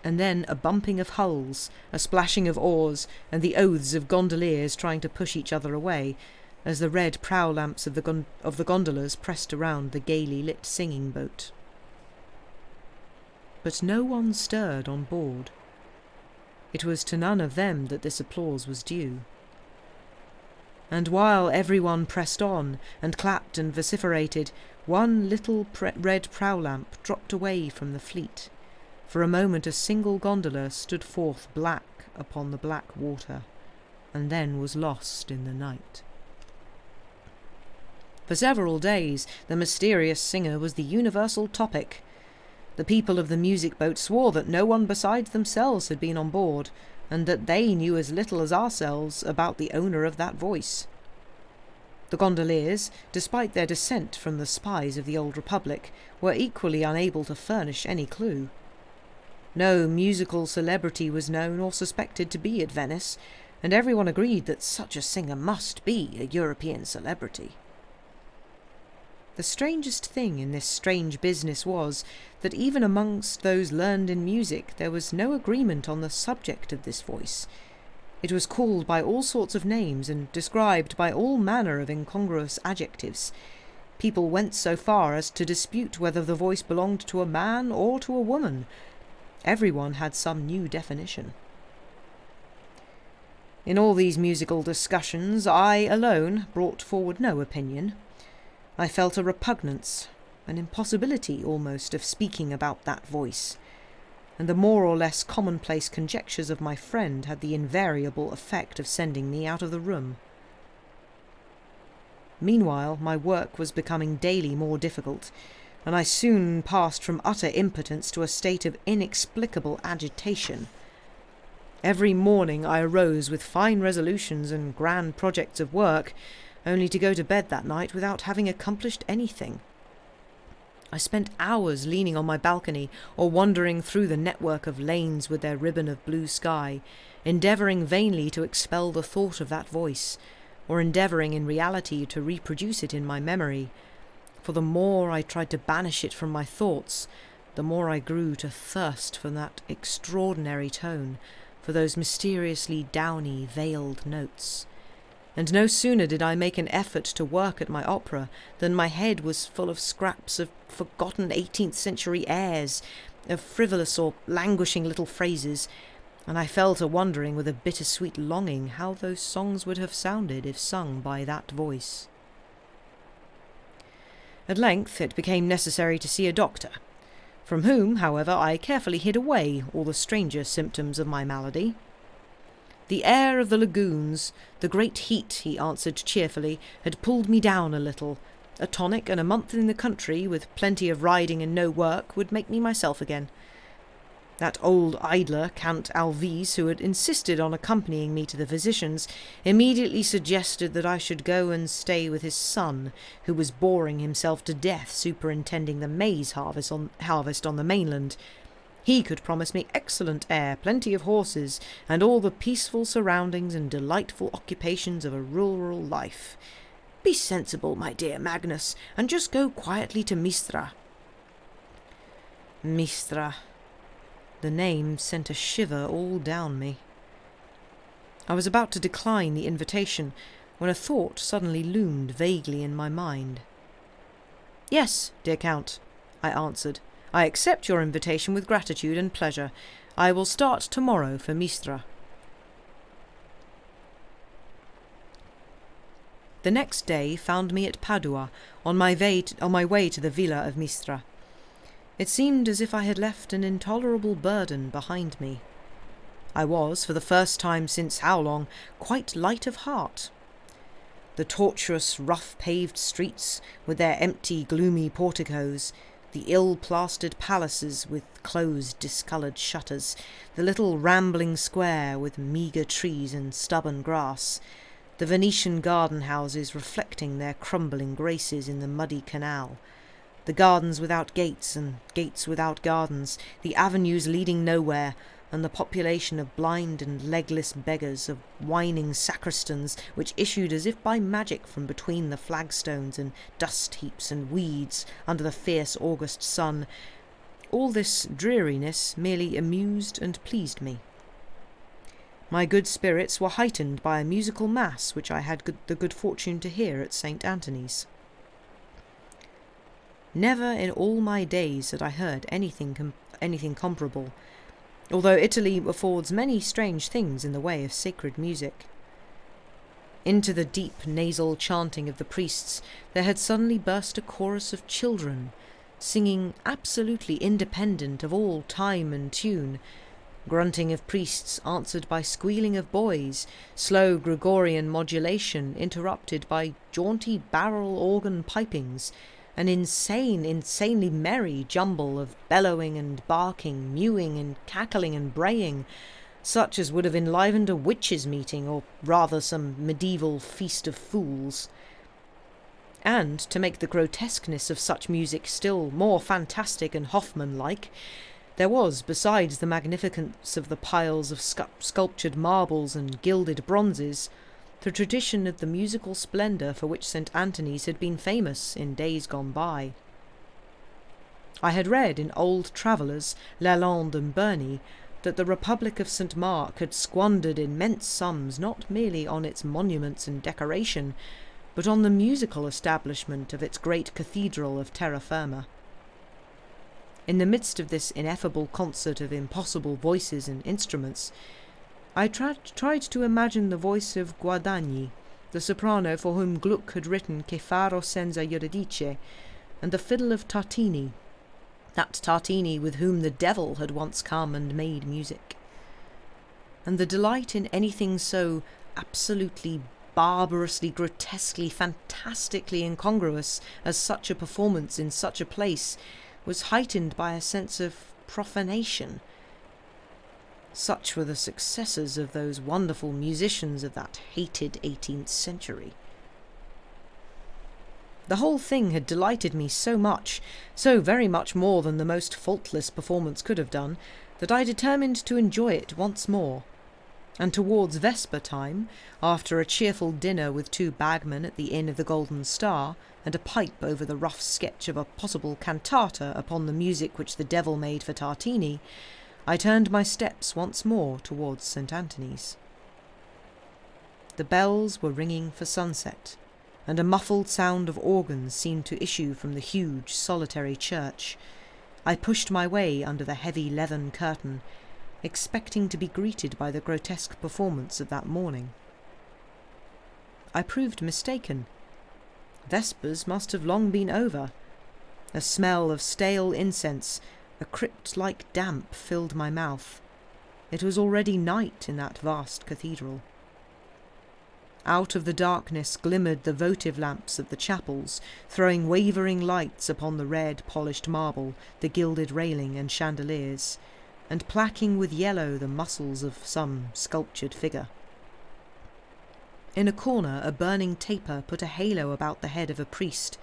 And then a bumping of hulls, a splashing of oars, and the oaths of gondoliers trying to push each other away, as the red prow lamps of the gondolas pressed around the gaily lit singing boat. But no one stirred on board. It was to none of them that this applause was due. And while everyone pressed on, and clapped and vociferated, one little red prow lamp dropped away from the fleet. For a moment a single gondola stood forth black upon the black water, and then was lost in the night. For several days the mysterious singer was the universal topic. The people of the music boat swore that no one besides themselves had been on board, and that they knew as little as ourselves about the owner of that voice. The gondoliers, despite their descent from the spies of the old Republic, were equally unable to furnish any clue. No musical celebrity was known or suspected to be at Venice, and everyone agreed that such a singer must be a European celebrity. The strangest thing in this strange business was that even amongst those learned in music there was no agreement on the subject of this voice. It was called by all sorts of names and described by all manner of incongruous adjectives. People went so far as to dispute whether the voice belonged to a man or to a woman. Everyone had some new definition. In all these musical discussions I alone brought forward no opinion. I felt a repugnance, an impossibility almost, of speaking about that voice, and the more or less commonplace conjectures of my friend had the invariable effect of sending me out of the room. Meanwhile my work was becoming daily more difficult, and I soon passed from utter impotence to a state of inexplicable agitation. Every morning I arose with fine resolutions and grand projects of work, only to go to bed that night without having accomplished anything. I spent hours leaning on my balcony or wandering through the network of lanes with their ribbon of blue sky, endeavouring vainly to expel the thought of that voice, or endeavouring in reality to reproduce it in my memory, for the more I tried to banish it from my thoughts, the more I grew to thirst for that extraordinary tone, for those mysteriously downy, veiled notes. And no sooner did I make an effort to work at my opera than my head was full of scraps of forgotten 18th century airs, of frivolous or languishing little phrases, and I fell to wondering with a bittersweet longing how those songs would have sounded if sung by that voice. At length it became necessary to see a doctor, from whom, however, I carefully hid away all the stranger symptoms of my malady. The air of the lagoons, the great heat, he answered cheerfully, had pulled me down a little. A tonic and a month in the country, with plenty of riding and no work, would make me myself again. That old idler, Count Alvise, who had insisted on accompanying me to the physician's, immediately suggested that I should go and stay with his son, who was boring himself to death superintending the maize harvest on the mainland. He could promise me excellent air, plenty of horses, and all the peaceful surroundings and delightful occupations of a rural life. Be sensible, my dear Magnus, and just go quietly to Mistra. Mistra. The name sent a shiver all down me. I was about to decline the invitation when a thought suddenly loomed vaguely in my mind. "Yes, dear Count," I answered. "I accept your invitation with gratitude and pleasure. I will start tomorrow for Mistra." The next day found me at Padua, on my way to the villa of Mistra. It seemed as if I had left an intolerable burden behind me. I was, for the first time since how long, quite light of heart. The tortuous, rough-paved streets, with their empty, gloomy porticos, the ill-plastered palaces with closed, discoloured shutters, the little rambling square with meagre trees and stubborn grass, the Venetian garden-houses reflecting their crumbling graces in the muddy canal, the gardens without gates and gates without gardens, the avenues leading nowhere, and the population of blind and legless beggars, of whining sacristans which issued as if by magic from between the flagstones and dust-heaps and weeds under the fierce August sun, all this dreariness merely amused and pleased me. My good spirits were heightened by a musical mass which I had the good fortune to hear at St. Anthony's. Never in all my days had I heard anything comparable, although Italy affords many strange things in the way of sacred music. Into the deep nasal chanting of the priests there had suddenly burst a chorus of children, singing absolutely independent of all time and tune, grunting of priests answered by squealing of boys, slow Gregorian modulation interrupted by jaunty barrel organ pipings, an insanely merry jumble of bellowing and barking, mewing and cackling and braying, such as would have enlivened a witches' meeting, or rather some medieval feast of fools. And, to make the grotesqueness of such music still more fantastic and Hoffman-like, there was, besides the magnificence of the piles of sculptured marbles and gilded bronzes, the tradition of the musical splendour for which St. Anthony's had been famous in days gone by. I had read in old travellers, Lalande and Burney, that the Republic of St. Mark had squandered immense sums not merely on its monuments and decoration, but on the musical establishment of its great cathedral of terra firma. In the midst of this ineffable concert of impossible voices and instruments, I tried to imagine the voice of Guadagni, the soprano for whom Gluck had written Che faro senza Eurydice, and the fiddle of Tartini, that Tartini with whom the devil had once come and made music. And the delight in anything so absolutely, barbarously, grotesquely, fantastically incongruous as such a performance in such a place was heightened by a sense of profanation. Such were the successors of those wonderful musicians of that hated 18th century. The whole thing had delighted me so much, so very much more than the most faultless performance could have done, that I determined to enjoy it once more. and towards vesper time, after a cheerful dinner with 2 bagmen at the Inn of the Golden Star, and a pipe over the rough sketch of a possible cantata upon the music which the devil made for Tartini, I turned my steps once more towards St. Anthony's. The bells were ringing for sunset, and a muffled sound of organs seemed to issue from the huge, solitary church. I pushed my way under the heavy leathern curtain, expecting to be greeted by the grotesque performance of that morning. I proved mistaken. Vespers must have long been over. A smell of stale incense, a crypt-like damp, filled my mouth. It was already night in that vast cathedral. Out of the darkness glimmered the votive lamps of the chapels, throwing wavering lights upon the red, polished marble, the gilded railing and chandeliers, and placking with yellow the muscles of some sculptured figure. In a corner a burning taper put a halo about the head of a priest,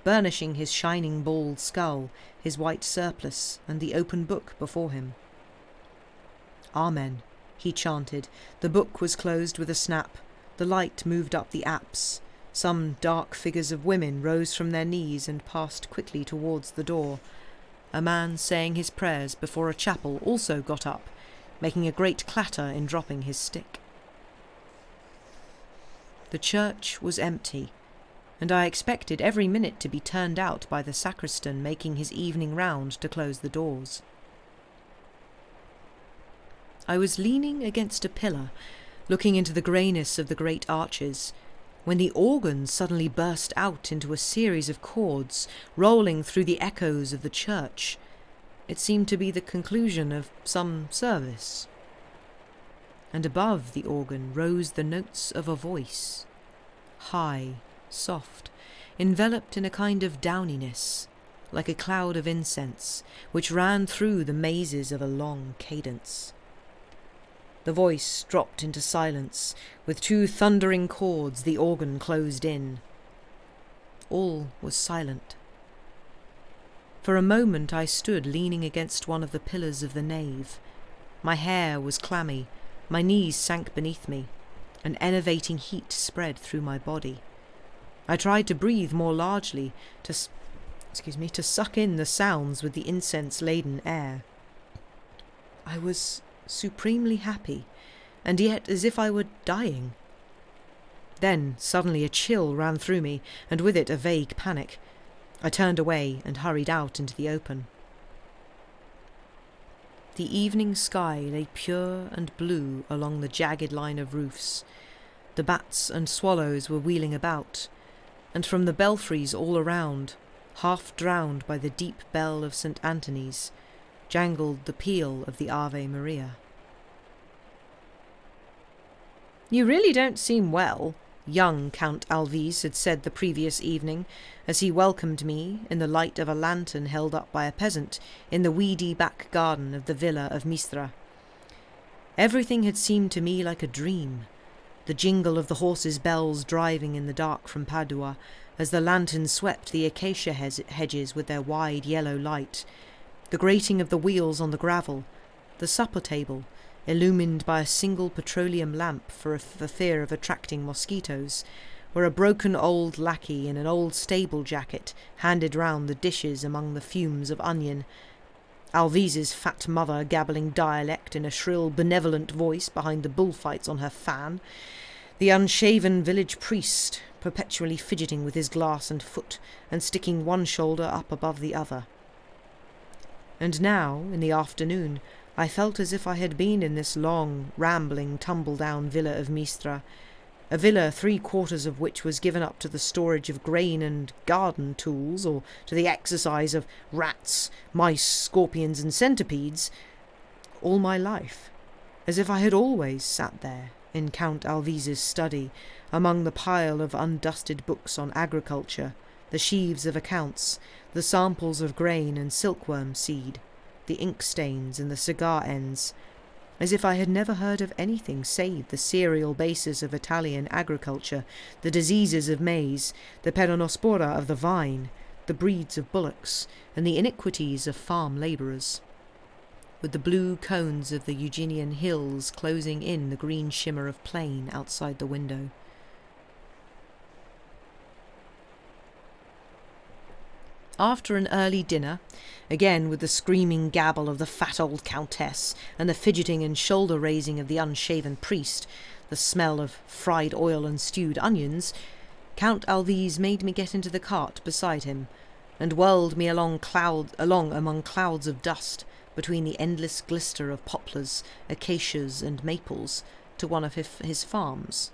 burnishing his shining bald skull, his white surplice, and the open book before him. "Amen," he chanted. The book was closed with a snap. The light moved up the apse. Some dark figures of women rose from their knees and passed quickly towards the door. A man saying his prayers before a chapel also got up, making a great clatter in dropping his stick. The church was empty, and I expected every minute to be turned out by the sacristan making his evening round to close the doors. I was leaning against a pillar, looking into the greyness of the great arches, when the organ suddenly burst out into a series of chords, rolling through the echoes of the church. It seemed to be the conclusion of some service. And above the organ rose the notes of a voice, high, soft, enveloped in a kind of downiness, like a cloud of incense, which ran through the mazes of a long cadence. The voice dropped into silence. With 2 thundering chords the organ closed in. All was silent. For a moment I stood leaning against one of the pillars of the nave. My hair was clammy, my knees sank beneath me, an enervating heat spread through my body. I tried to breathe more largely, to suck in the sounds with the incense-laden air. I was supremely happy, and yet as if I were dying. Then suddenly a chill ran through me, and with it a vague panic. I turned away and hurried out into the open. The evening sky lay pure and blue along the jagged line of roofs. The bats and swallows were wheeling about, and from the belfries all around, half drowned by the deep bell of St. Anthony's, jangled the peal of the Ave Maria. "You really don't seem well," young Count Alvise had said the previous evening, as he welcomed me in the light of a lantern held up by a peasant in the weedy back garden of the villa of Mistra. Everything had seemed to me like a dream. The jingle of the horses' bells driving in the dark from Padua, as the lantern swept the acacia hedges with their wide yellow light, the grating of the wheels on the gravel, the supper table, illumined by a single petroleum lamp for fear of attracting mosquitoes, where a broken old lackey in an old stable jacket handed round the dishes among the fumes of onion, Alvise's fat mother gabbling dialect in a shrill, benevolent voice behind the bullfights on her fan, the unshaven village priest perpetually fidgeting with his glass and foot and sticking one shoulder up above the other. And now, in the afternoon, I felt as if I had been in this long, rambling, tumble-down villa of Mistra, a villa 3/4 of which was given up to the storage of grain and garden tools, or to the exercise of rats, mice, scorpions, and centipedes, all my life, as if I had always sat there in Count Alvise's study, among the pile of undusted books on agriculture, the sheaves of accounts, the samples of grain and silkworm seed, the ink stains and the cigar ends, as if I had never heard of anything save the cereal basis of Italian agriculture, the diseases of maize, the peronospora of the vine, the breeds of bullocks, and the iniquities of farm labourers. with the blue cones of the Eugenian hills closing in the green shimmer of plain outside the window. After an early dinner, again with the screaming gabble of the fat old countess and the fidgeting and shoulder-raising of the unshaven priest, the smell of fried oil and stewed onions, Count Alvise made me get into the cart beside him, and whirled me along among clouds of dust, between the endless glister of poplars, acacias and maples, to one of his farms.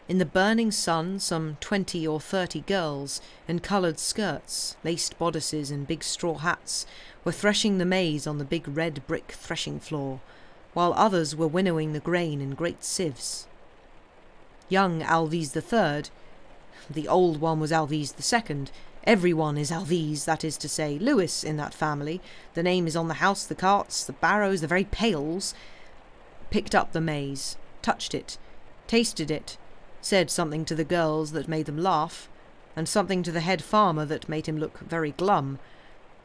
In the burning sun, some 20 or 30 girls, in coloured skirts, laced bodices and big straw hats, were threshing the maize on the big red brick threshing floor, while others were winnowing the grain in great sieves. Young Alvise III, the old one was Alvise II, everyone is Alvise, that is to say, Lewis in that family, the name is on the house, the carts, the barrows, the very pails, picked up the maize, touched it, tasted it, said something to the girls that made them laugh, and something to the head farmer that made him look very glum,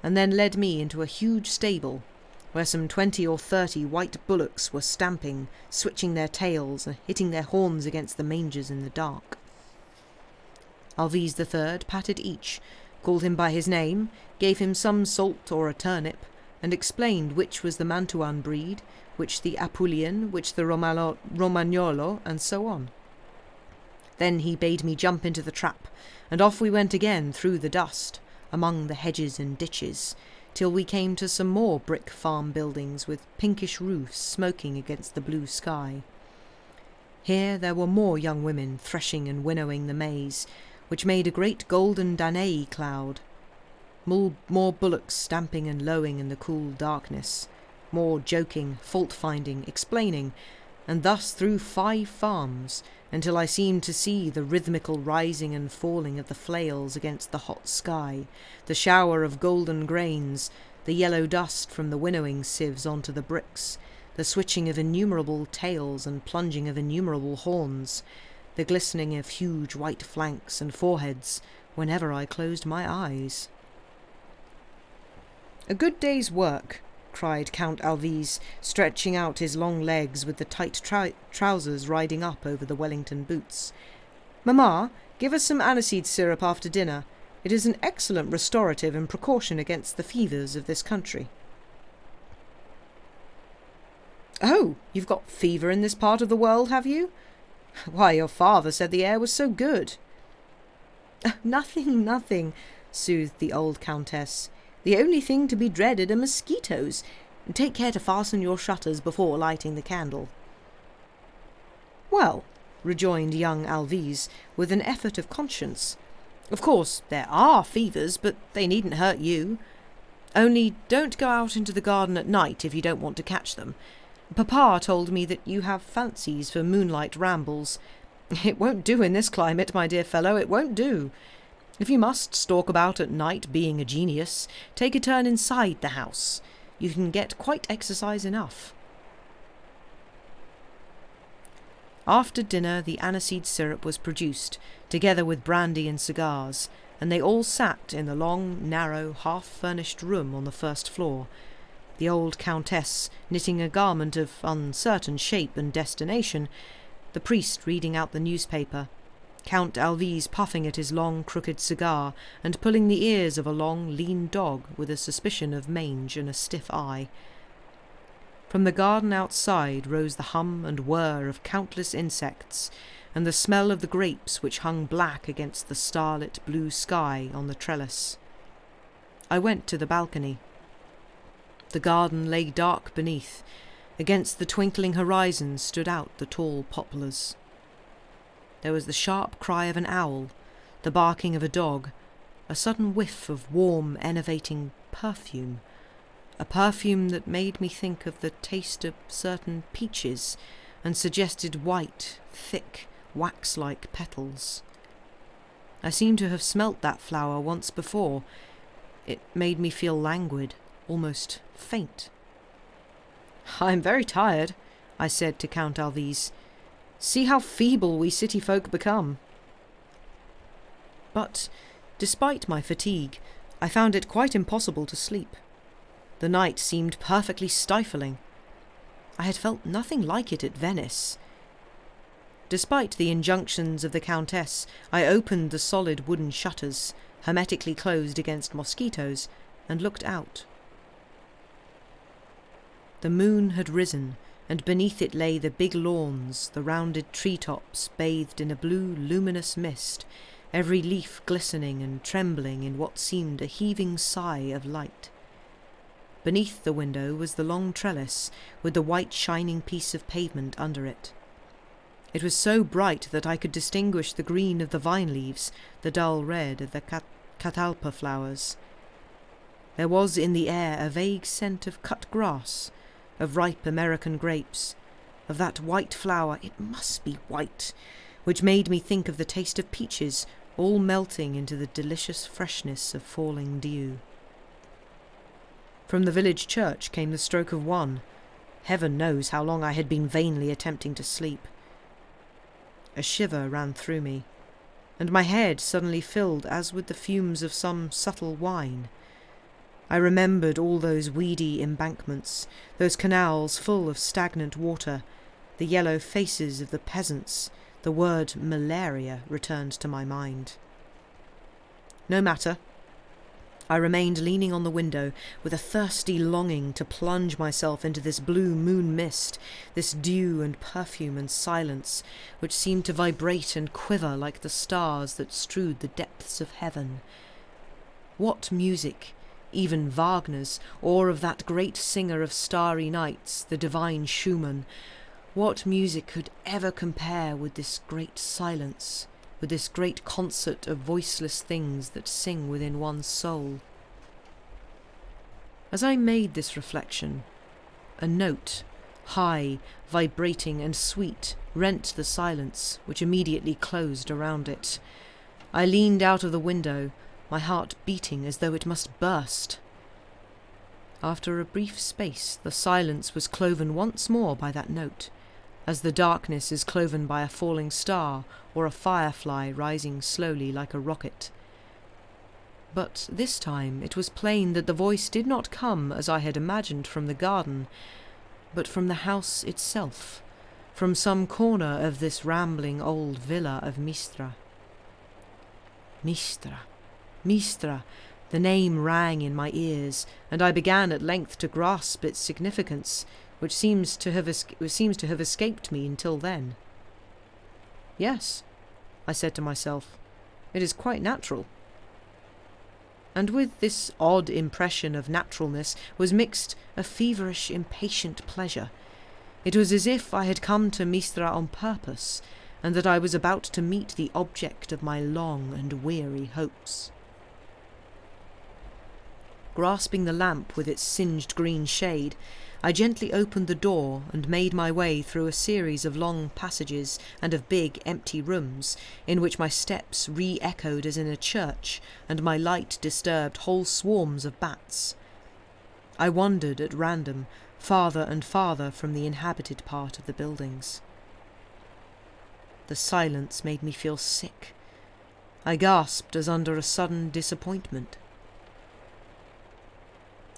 and then led me into a huge stable, where some 20 or 30 white bullocks were stamping, switching their tails, and hitting their horns against the mangers in the dark. Alvise III patted each, called him by his name, gave him some salt or a turnip, and explained which was the Mantuan breed, which the Apulian, which the Romagnolo, and so on. Then he bade me jump into the trap, and off we went again through the dust, among the hedges and ditches, till we came to some more brick farm buildings with pinkish roofs smoking against the blue sky. Here there were more young women threshing and winnowing the maize, which made a great golden Danae cloud. More bullocks stamping and lowing in the cool darkness, more joking, fault-finding, explaining, and thus through 5 farms, until I seemed to see the rhythmical rising and falling of the flails against the hot sky, the shower of golden grains, the yellow dust from the winnowing sieves onto the bricks, the switching of innumerable tails and plunging of innumerable horns, the glistening of huge white flanks and foreheads whenever I closed my eyes. "A good day's work," cried Count Alvise, stretching out his long legs with the tight trousers riding up over the Wellington boots. "Mamma, give us some aniseed syrup after dinner. It is an excellent restorative and precaution against the fevers of this country." "Oh, you've got fever in this part of the world, have you? Why, your father said the air was so good." Nothing, nothing," soothed the old countess. "The only thing to be dreaded are mosquitoes. Take care to fasten your shutters before lighting the candle." "Well," rejoined young Alvise, with an effort of conscience, "of course there are fevers, but they needn't hurt you. Only don't go out into the garden at night if you don't want to catch them. Papa told me that you have fancies for moonlight rambles. It won't do in this climate, my dear fellow, it won't do. If you must stalk about at night being a genius, take a turn inside the house. You can get quite exercise enough." After dinner the aniseed syrup was produced, together with brandy and cigars, and they all sat in the long, narrow, half-furnished room on the first floor, the old countess knitting a garment of uncertain shape and destination, the priest reading out the newspaper, Count Alvise puffing at his long, crooked cigar and pulling the ears of a long, lean dog with a suspicion of mange and a stiff eye. From the garden outside rose the hum and whir of countless insects, and the smell of the grapes which hung black against the starlit blue sky on the trellis. I went to the balcony. The garden lay dark beneath. Against the twinkling horizon stood out the tall poplars. There was the sharp cry of an owl, the barking of a dog, a sudden whiff of warm, enervating perfume, a perfume that made me think of the taste of certain peaches and suggested white, thick, wax-like petals. I seemed to have smelt that flower once before. It made me feel languid, almost faint. "I'm very tired," I said to Count Alvise. "See how feeble we city folk become." But, despite my fatigue, I found it quite impossible to sleep. The night seemed perfectly stifling. I had felt nothing like it at Venice. Despite the injunctions of the Countess, I opened the solid wooden shutters, hermetically closed against mosquitoes, and looked out. The moon had risen, and beneath it lay the big lawns, the rounded treetops bathed in a blue, luminous mist, every leaf glistening and trembling in what seemed a heaving sigh of light. Beneath the window was the long trellis, with the white shining piece of pavement under it. It was so bright that I could distinguish the green of the vine leaves, the dull red of the catalpa flowers. There was in the air a vague scent of cut grass, of ripe American grapes, of that white flower, it must be white, which made me think of the taste of peaches, all melting into the delicious freshness of falling dew. From the village church came the stroke of 1. Heaven knows how long I had been vainly attempting to sleep. A shiver ran through me, and my head suddenly filled as with the fumes of some subtle wine. I remembered all those weedy embankments, those canals full of stagnant water, the yellow faces of the peasants. The word malaria returned to my mind. No matter. I remained leaning on the window, with a thirsty longing to plunge myself into this blue moon mist, this dew and perfume and silence, which seemed to vibrate and quiver like the stars that strewed the depths of heaven. What music, even Wagner's, or of that great singer of starry nights, the divine Schumann, what music could ever compare with this great silence, with this great concert of voiceless things that sing within one's soul? As I made this reflection, a note, high, vibrating and sweet, rent the silence, which immediately closed around it. I leaned out of the window, my heart beating as though it must burst. After a brief space, the silence was cloven once more by that note, as the darkness is cloven by a falling star or a firefly rising slowly like a rocket. But this time it was plain that the voice did not come, as I had imagined, from the garden, but from the house itself, from some corner of this rambling old villa of Mistra. Mistra, Mistra, the name rang in my ears, and I began at length to grasp its significance, which seems to have escaped me until then. Yes, I said to myself, it is quite natural. And with this odd impression of naturalness was mixed a feverish, impatient pleasure. It was as if I had come to Mistra on purpose, and that I was about to meet the object of my long and weary hopes. Grasping the lamp with its singed green shade, I gently opened the door and made my way through a series of long passages and of big empty rooms, in which my steps re-echoed as in a church, and my light disturbed whole swarms of bats. I wandered at random, farther and farther from the inhabited part of the buildings. The silence made me feel sick. I gasped as under a sudden disappointment.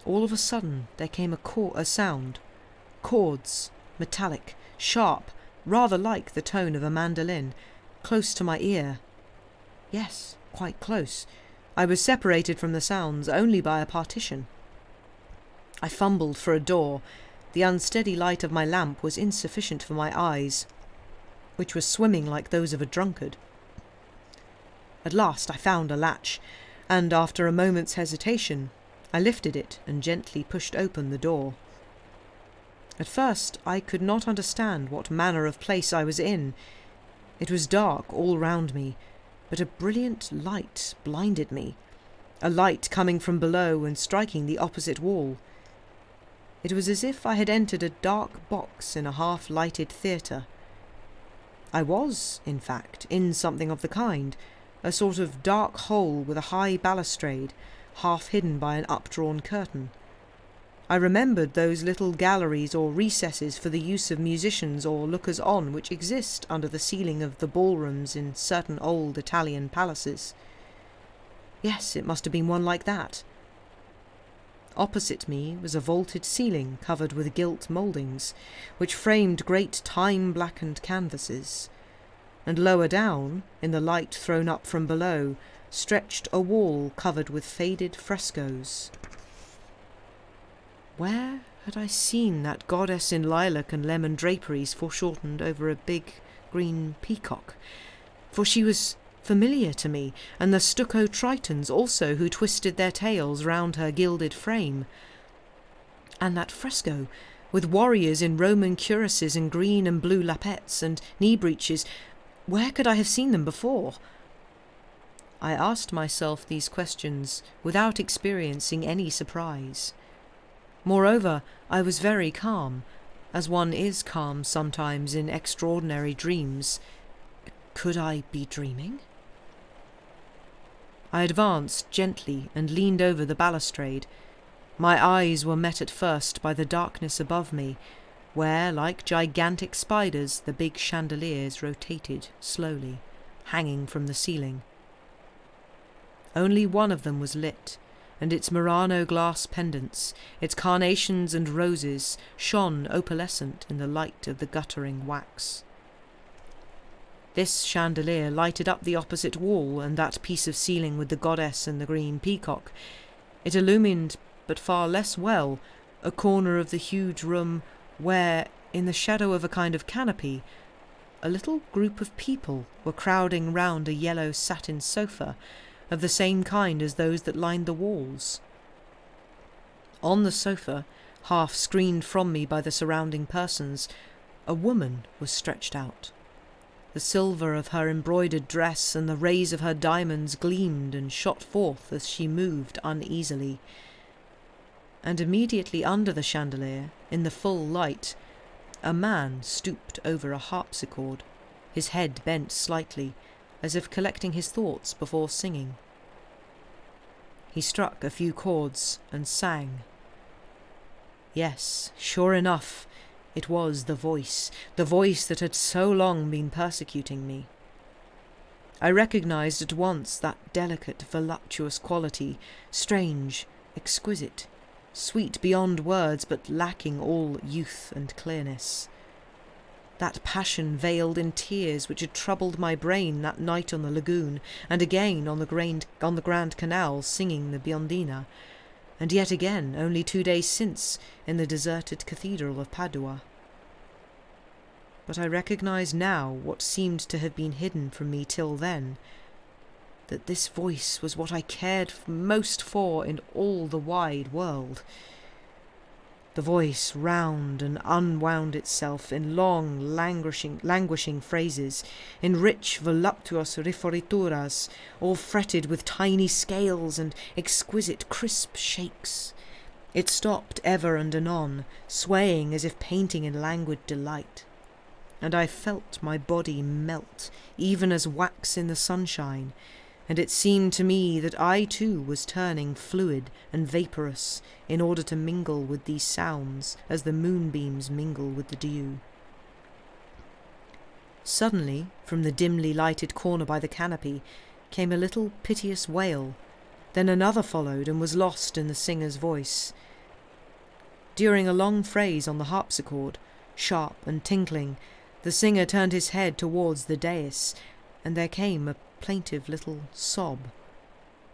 All of a sudden there came a sound, chords, metallic, sharp, rather like the tone of a mandolin, close to my ear. Yes, quite close. I was separated from the sounds only by a partition. I fumbled for a door. The unsteady light of my lamp was insufficient for my eyes, which were swimming like those of a drunkard. At last I found a latch, and after a moment's hesitation, I lifted it and gently pushed open the door. At first I could not understand what manner of place I was in. It was dark all round me, but a brilliant light blinded me, a light coming from below and striking the opposite wall. It was as if I had entered a dark box in a half-lighted theatre. I was, in fact, in something of the kind, a sort of dark hole with a high balustrade, half hidden by an updrawn curtain. I remembered those little galleries or recesses for the use of musicians or lookers-on which exist under the ceiling of the ballrooms in certain old Italian palaces. Yes, it must have been one like that. Opposite me was a vaulted ceiling covered with gilt mouldings, which framed great time-blackened canvases, and lower down, in the light thrown up from below, stretched a wall covered with faded frescoes. Where had I seen that goddess in lilac and lemon draperies foreshortened over a big green peacock? For she was familiar to me, and the stucco tritons also who twisted their tails round her gilded frame. And that fresco, with warriors in Roman cuirasses and green and blue lappets and knee-breeches, where could I have seen them before? I asked myself these questions without experiencing any surprise. Moreover, I was very calm, as one is calm sometimes in extraordinary dreams. Could I be dreaming? I advanced gently and leaned over the balustrade. My eyes were met at first by the darkness above me, where, like gigantic spiders, the big chandeliers rotated slowly, hanging from the ceiling. Only one of them was lit, and its Murano glass pendants, its carnations and roses, shone opalescent in the light of the guttering wax. This chandelier lighted up the opposite wall and that piece of ceiling with the goddess and the green peacock. It illumined, but far less well, a corner of the huge room where, in the shadow of a kind of canopy, a little group of people were crowding round a yellow satin sofa, of the same kind as those that lined the walls. On the sofa, half screened from me by the surrounding persons, a woman was stretched out. The silver of her embroidered dress and the rays of her diamonds gleamed and shot forth as she moved uneasily. And immediately under the chandelier, in the full light, a man stooped over a harpsichord, his head bent slightly, as if collecting his thoughts before singing. He struck a few chords and sang. Yes, sure enough, it was the voice that had so long been persecuting me. I recognized at once that delicate, voluptuous quality, strange, exquisite, sweet beyond words but lacking all youth and clearness. That passion veiled in tears which had troubled my brain that night on the lagoon, and again on the Grand Canal singing the Biondina, and yet again, only 2 days since, in the deserted cathedral of Padua. But I recognise now what seemed to have been hidden from me till then, that this voice was what I cared most for in all the wide world. The voice round and unwound itself in long, languishing phrases, in rich, voluptuous riforituras, all fretted with tiny scales and exquisite crisp shakes. It stopped ever and anon, swaying as if painting in languid delight. And I felt my body melt, even as wax in the sunshine, and it seemed to me that I too was turning fluid and vaporous in order to mingle with these sounds as the moonbeams mingle with the dew. Suddenly, from the dimly lighted corner by the canopy, came a little piteous wail. Then another followed and was lost in the singer's voice. During a long phrase on the harpsichord, sharp and tinkling, the singer turned his head towards the dais, and there came a plaintive little sob.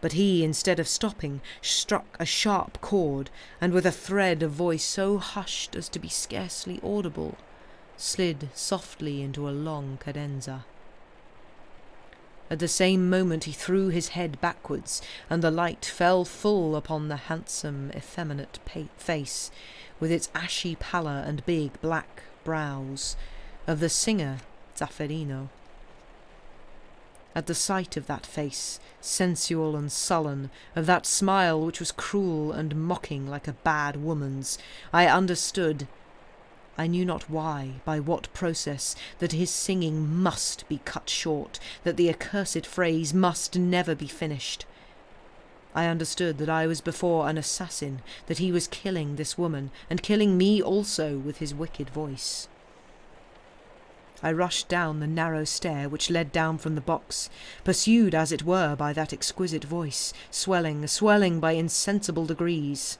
But he, instead of stopping, struck a sharp chord, and with a thread of voice so hushed as to be scarcely audible, slid softly into a long cadenza. At the same moment he threw his head backwards, and the light fell full upon the handsome, effeminate face, with its ashy pallor and big black brows, of the singer Zafferino. At the sight of that face, sensual and sullen, of that smile which was cruel and mocking like a bad woman's, I understood, I knew not why, by what process, that his singing must be cut short, that the accursed phrase must never be finished. I understood that I was before an assassin, that he was killing this woman, and killing me also with his wicked voice. I rushed down the narrow stair which led down from the box, pursued as it were by that exquisite voice, swelling by insensible degrees.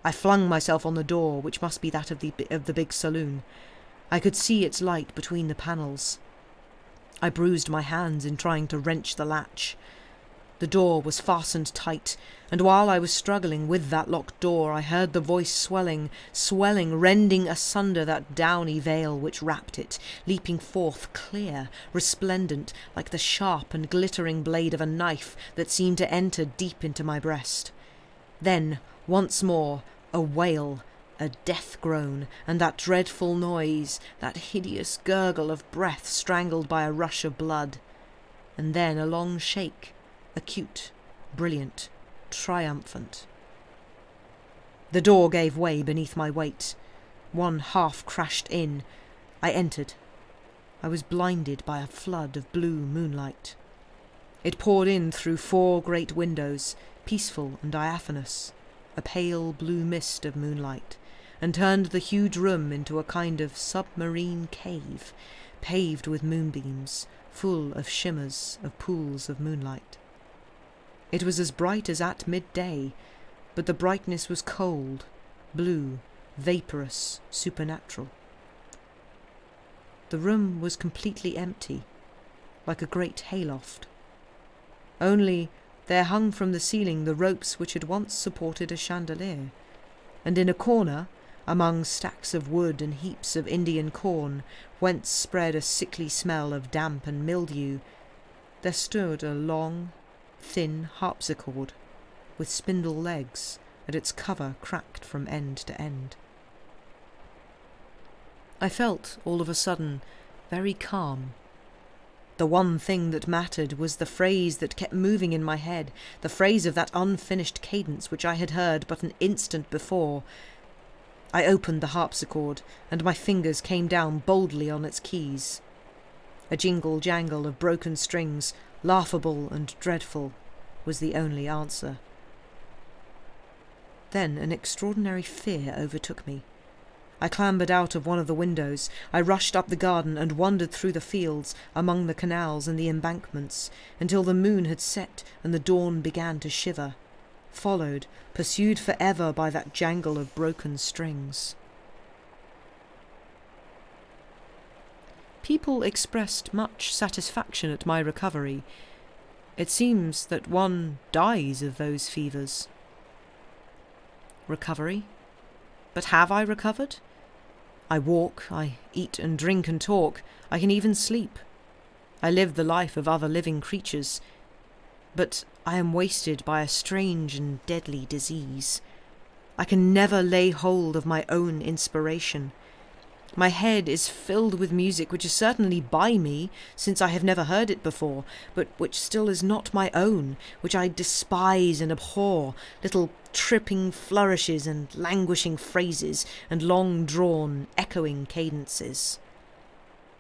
I flung myself on the door, which must be that of the big saloon. I could see its light between the panels. I bruised my hands in trying to wrench the latch. The door was fastened tight, and while I was struggling with that locked door, I heard the voice swelling, rending asunder that downy veil which wrapped it, leaping forth clear, resplendent, like the sharp and glittering blade of a knife that seemed to enter deep into my breast. Then, once more, a wail, a death groan, and that dreadful noise, that hideous gurgle of breath strangled by a rush of blood. And then a long shake, acute, brilliant, triumphant. The door gave way beneath my weight. One half crashed in. I entered. I was blinded by a flood of blue moonlight. It poured in through 4 great windows, peaceful and diaphanous, a pale blue mist of moonlight, and turned the huge room into a kind of submarine cave, paved with moonbeams, full of shimmers of pools of moonlight. It was as bright as at midday, but the brightness was cold, blue, vaporous, supernatural. The room was completely empty, like a great hayloft. Only there hung from the ceiling the ropes which had once supported a chandelier, and in a corner, among stacks of wood and heaps of Indian corn, whence spread a sickly smell of damp and mildew, there stood a long, thin harpsichord, with spindle legs, and its cover cracked from end to end. I felt, all of a sudden, very calm. The one thing that mattered was the phrase that kept moving in my head, the phrase of that unfinished cadence which I had heard but an instant before. I opened the harpsichord, and my fingers came down boldly on its keys. A jingle-jangle of broken strings, laughable and dreadful, was the only answer. Then an extraordinary fear overtook me. I clambered out of one of the windows. I rushed up the garden and wandered through the fields, among the canals and the embankments, until the moon had set and the dawn began to shiver, followed, pursued forever by that jangle of broken strings. People expressed much satisfaction at my recovery. It seems that one dies of those fevers. Recovery? But have I recovered? I walk, I eat and drink and talk, I can even sleep. I live the life of other living creatures, but I am wasted by a strange and deadly disease. I can never lay hold of my own inspiration. My head is filled with music which is certainly by me, since I have never heard it before, but which still is not my own, which I despise and abhor, little tripping flourishes and languishing phrases and long-drawn, echoing cadences.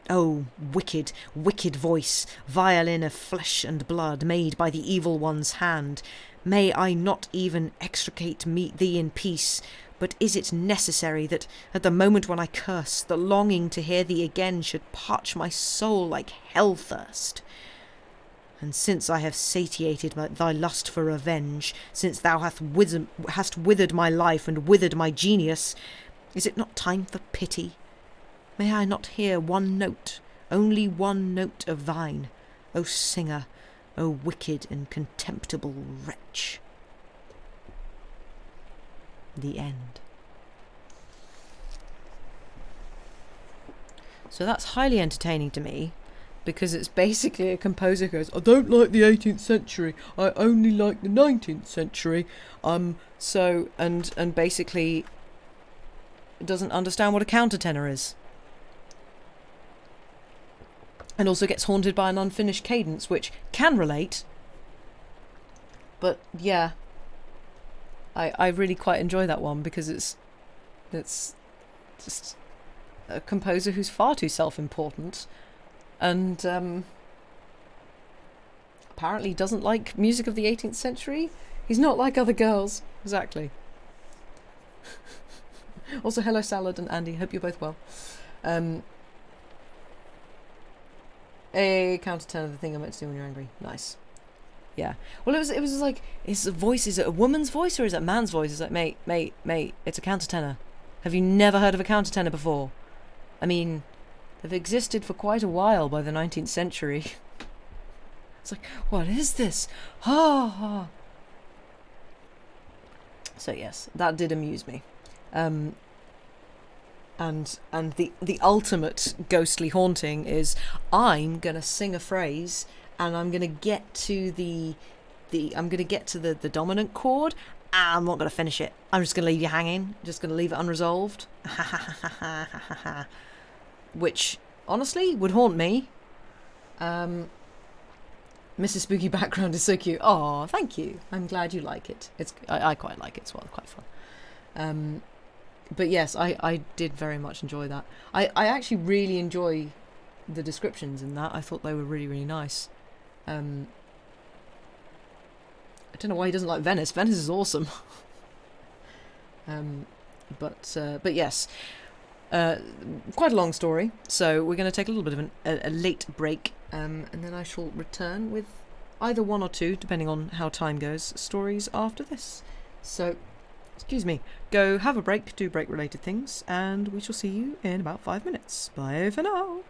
Oh, wicked, wicked voice, violin of flesh and blood, made by the evil one's hand, may I not even extricate thee in peace, but is it necessary that, at the moment when I curse, the longing to hear thee again should parch my soul like hell-thirst? And since I have satiated thy lust for revenge, since thou hast withered my life and withered my genius, is it not time for pity? May I not hear one note, only one note of thine, O singer, O wicked and contemptible wretch? The end. So that's highly entertaining to me, because it's basically a composer who goes, I don't like the 18th century, I only like the 19th century, and basically doesn't understand what a countertenor is. And also gets haunted by an unfinished cadence, which can relate. But yeah, I really quite enjoy that one, because it's just a composer who's far too self-important, and apparently doesn't like music of the 18th century. He's not like other girls. Exactly. Also, hello Salad and Andy, hope you're both well. A countertenor, the thing I meant to do when you're angry. Nice. Yeah. Well, it was like, is the voice, is it a woman's voice or is it a man's voice? It's like, mate, it's a countertenor. Have you never heard of a countertenor before? I mean, they've existed for quite a while by the 19th century. It's like, what is this? Ha! So yes, that did amuse me. And the ultimate ghostly haunting is, I'm gonna sing a phrase and I'm gonna get to the dominant chord. I'm not gonna finish it. I'm just gonna leave you hanging. Just gonna leave it unresolved. Which honestly would haunt me. Mrs. Spooky background is so cute. Oh, thank you. I'm glad you like it. I quite like it as well. Quite fun. But yes, I did very much enjoy that. I actually really enjoy the descriptions in that. I thought they were really, really nice. I don't know why he doesn't like Venice. Venice is awesome. But yes, quite a long story. So we're going to take a little bit of a late break, and then I shall return with either one or two, depending on how time goes, stories after this. So, excuse me, go have a break, do break-related things, and we shall see you in about 5 minutes. Bye for now.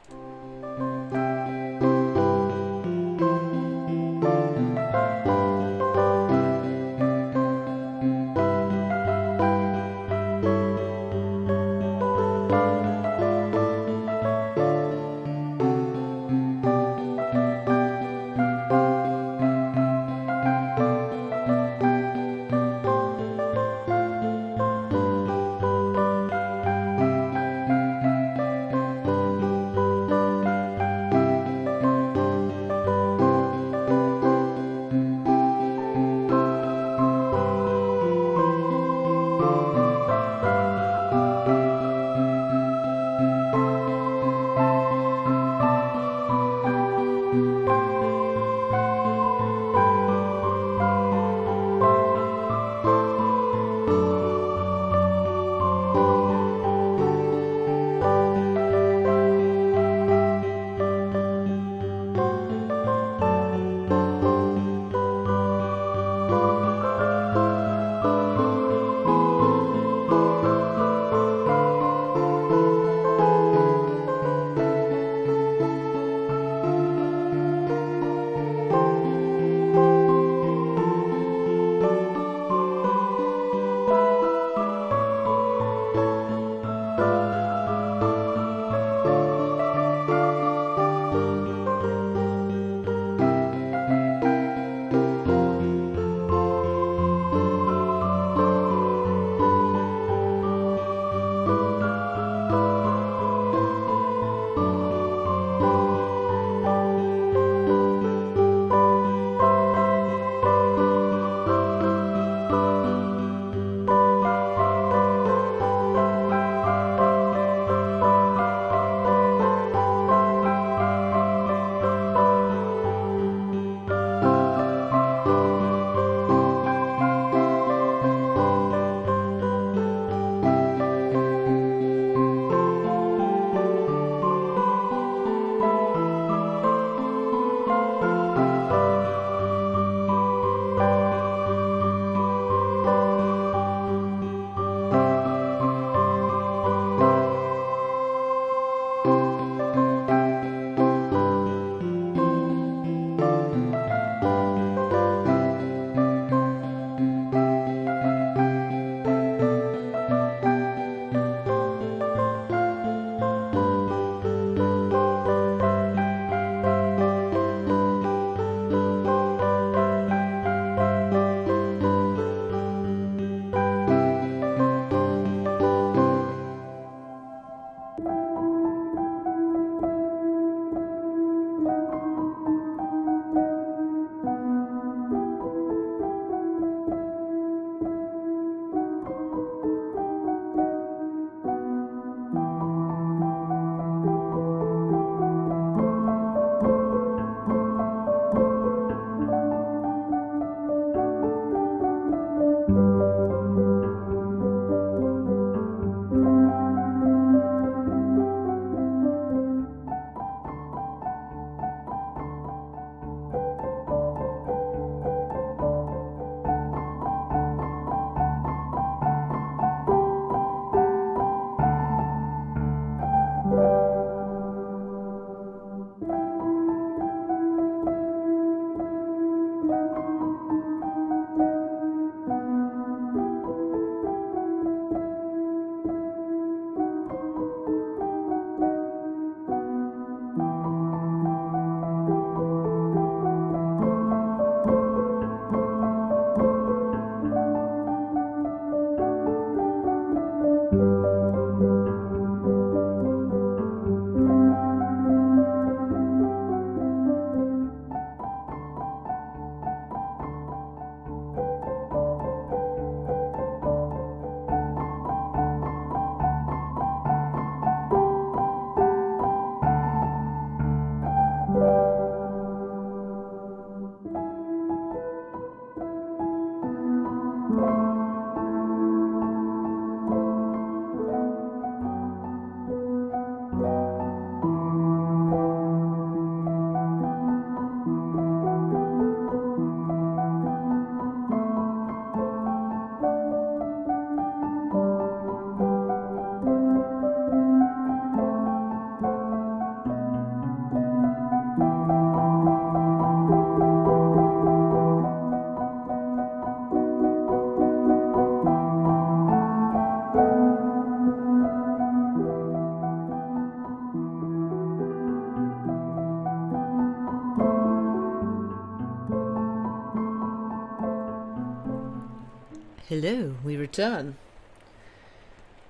Hello, we return.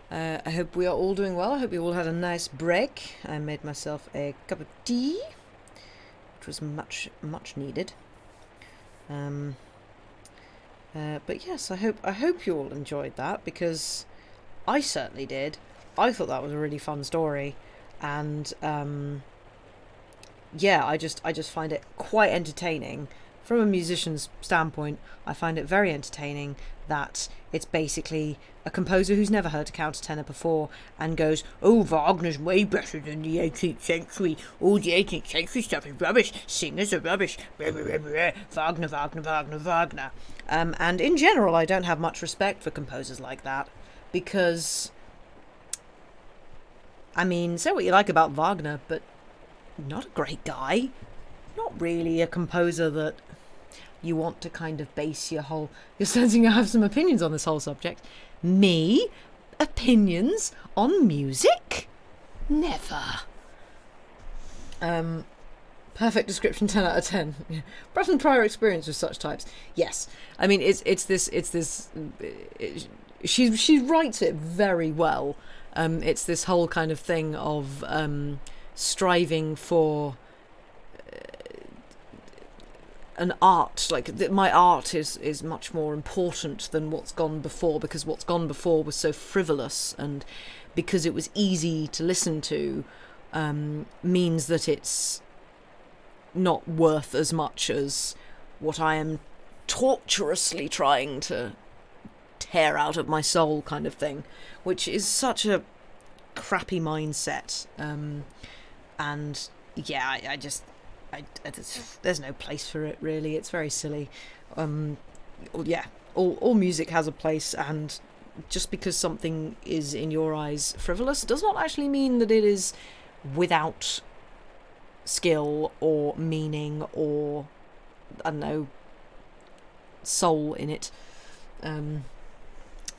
I hope we are all doing well. I hope you all had a nice break. I made myself a cup of tea, which was much needed. But yes, I hope you all enjoyed that, because I certainly did. I thought that was a really fun story, and yeah, I just find it quite entertaining. From a musician's standpoint, I find it very entertaining that it's basically a composer who's never heard a countertenor before and goes, "Oh, Wagner's way better than the 18th century. All the 18th century stuff is rubbish. Singers are rubbish. Wagner, Wagner, Wagner, Wagner." And in general, I don't have much respect for composers like that, because, I mean, say what you like about Wagner, but not a great guy. Not really a composer that you want to kind of base your whole... You're sensing I have some opinions on this whole subject. Me? Opinions on music? Never. Perfect description, 10 out of 10. Perhaps some prior experience with such types. Yes. I mean, she writes it very well. It's this whole kind of thing of striving for an art, like my art is much more important than what's gone before, because what's gone before was so frivolous, and because it was easy to listen to, means that it's not worth as much as what I am tortuously trying to tear out of my soul, kind of thing, which is such a crappy mindset. And yeah, there's no place for it, really. It's very silly. Yeah, all music has a place, and just because something is in your eyes frivolous does not actually mean that it is without skill or meaning or, I don't know, soul in it.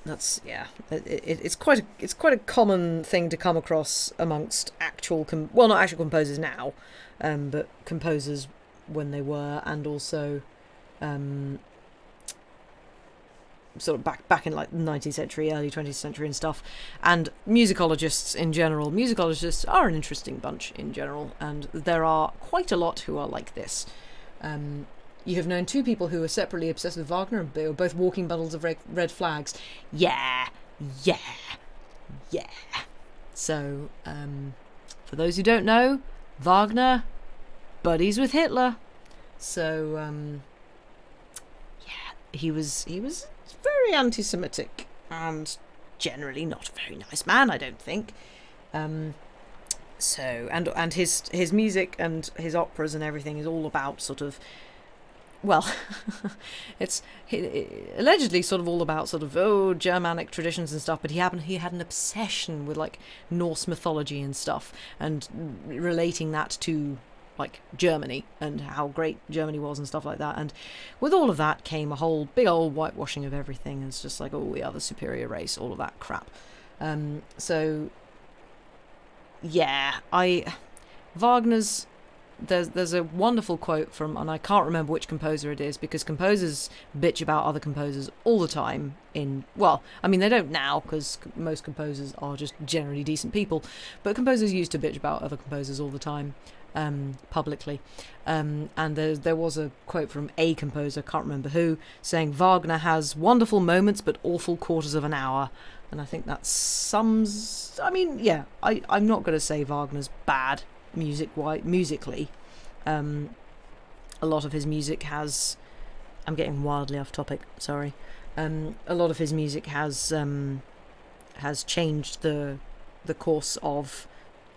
That's, yeah, it's quite a common thing to come across amongst actual not actual composers now, but composers when they were, and also sort of back in like the 19th century, early 20th century and stuff, and musicologists in general. Musicologists are an interesting bunch in general, and there are quite a lot who are like this. You have known two people who are separately obsessed with Wagner, and they were both walking bundles of red flags. Yeah. So, for those who don't know, Wagner, buddies with Hitler. So, yeah, he was very anti-Semitic, and generally not a very nice man, I don't think. So, and his music and his operas and everything is all about sort of, well, it's allegedly sort of all about sort of Germanic traditions and stuff, but he had an obsession with like Norse mythology and stuff, and relating that to like Germany and how great Germany was and stuff like that. And with all of that came a whole big old whitewashing of everything. It's just like, oh, we are the superior race, all of that crap. So yeah, Wagner's. There's a wonderful quote from, and I can't remember which composer it is, because composers bitch about other composers all the time. Well, I mean, they don't now, because most composers are just generally decent people, but composers used to bitch about other composers all the time, publicly. And there was a quote from a composer, can't remember who, saying Wagner has wonderful moments but awful quarters of an hour. And I think that sums... I mean, yeah, I'm not going to say Wagner's bad musically. A lot of his music has... I'm getting wildly off topic, sorry. A lot of his music has changed the course of...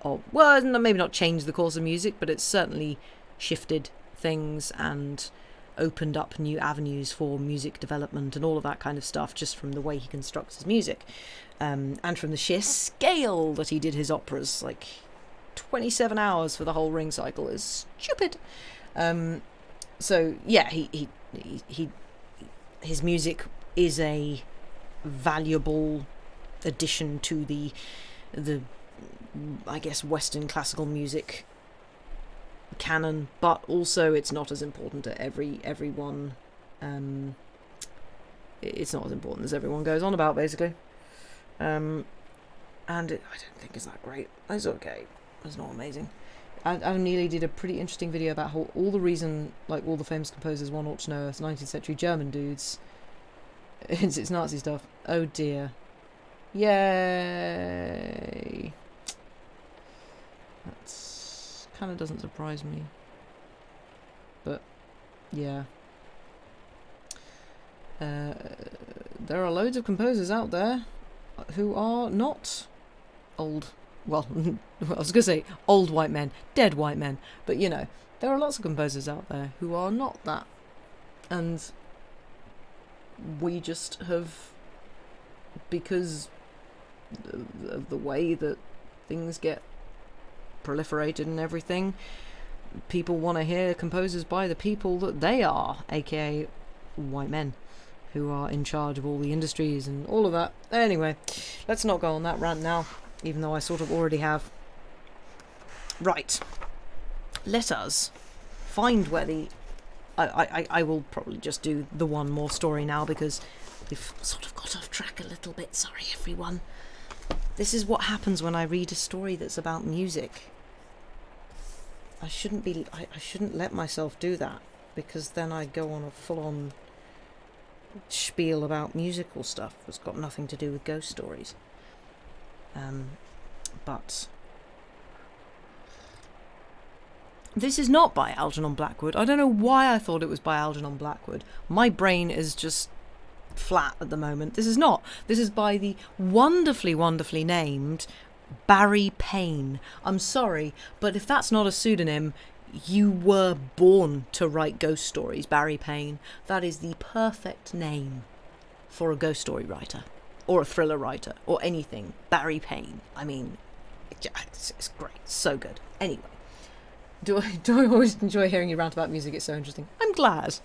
well, maybe not changed the course of music, but it's certainly shifted things and opened up new avenues for music development and all of that kind of stuff, just from the way he constructs his music. And from the sheer scale that he did his operas, like 27 hours for the whole Ring cycle is stupid. So yeah, his music is a valuable addition to the I guess Western classical music canon, but also it's not as important to everyone. it's not as important as everyone goes on about, basically. And I don't think it's that great. It's okay. It's not amazing. Adam Neely did a pretty interesting video about how all the reason, like, all the famous composers one ought to know as 19th century German dudes. It's Nazi stuff. Oh dear. Yay. That's kind of doesn't surprise me. But, yeah. There are loads of composers out there who are not old. Well, I was going to say old white men, dead white men. But, you know, there are lots of composers out there who are not that. And we just have, because of the way that things get proliferated and everything, people want to hear composers by the people that they are, aka white men, who are in charge of all the industries and all of that. Anyway, let's not go on that rant now, even though I sort of already have. Right. Let us find where the... I will probably just do the one more story now, because we've sort of got off track a little bit. Sorry, everyone. This is what happens when I read a story that's about music. I shouldn't let myself do that, because then I go on a full-on spiel about musical stuff that's got nothing to do with ghost stories. But this is not by Algernon Blackwood. I don't know why I thought it was by Algernon Blackwood. My brain is just flat at the moment. This is not. This is by the wonderfully, wonderfully named Barry Payne. I'm sorry, but if that's not a pseudonym, you were born to write ghost stories, Barry Payne. That is the perfect name for a ghost story writer, or a thriller writer, or anything. Barry Payne. I mean, it's great. So good. Anyway, do I always enjoy hearing you rant about music? It's so interesting. I'm glad.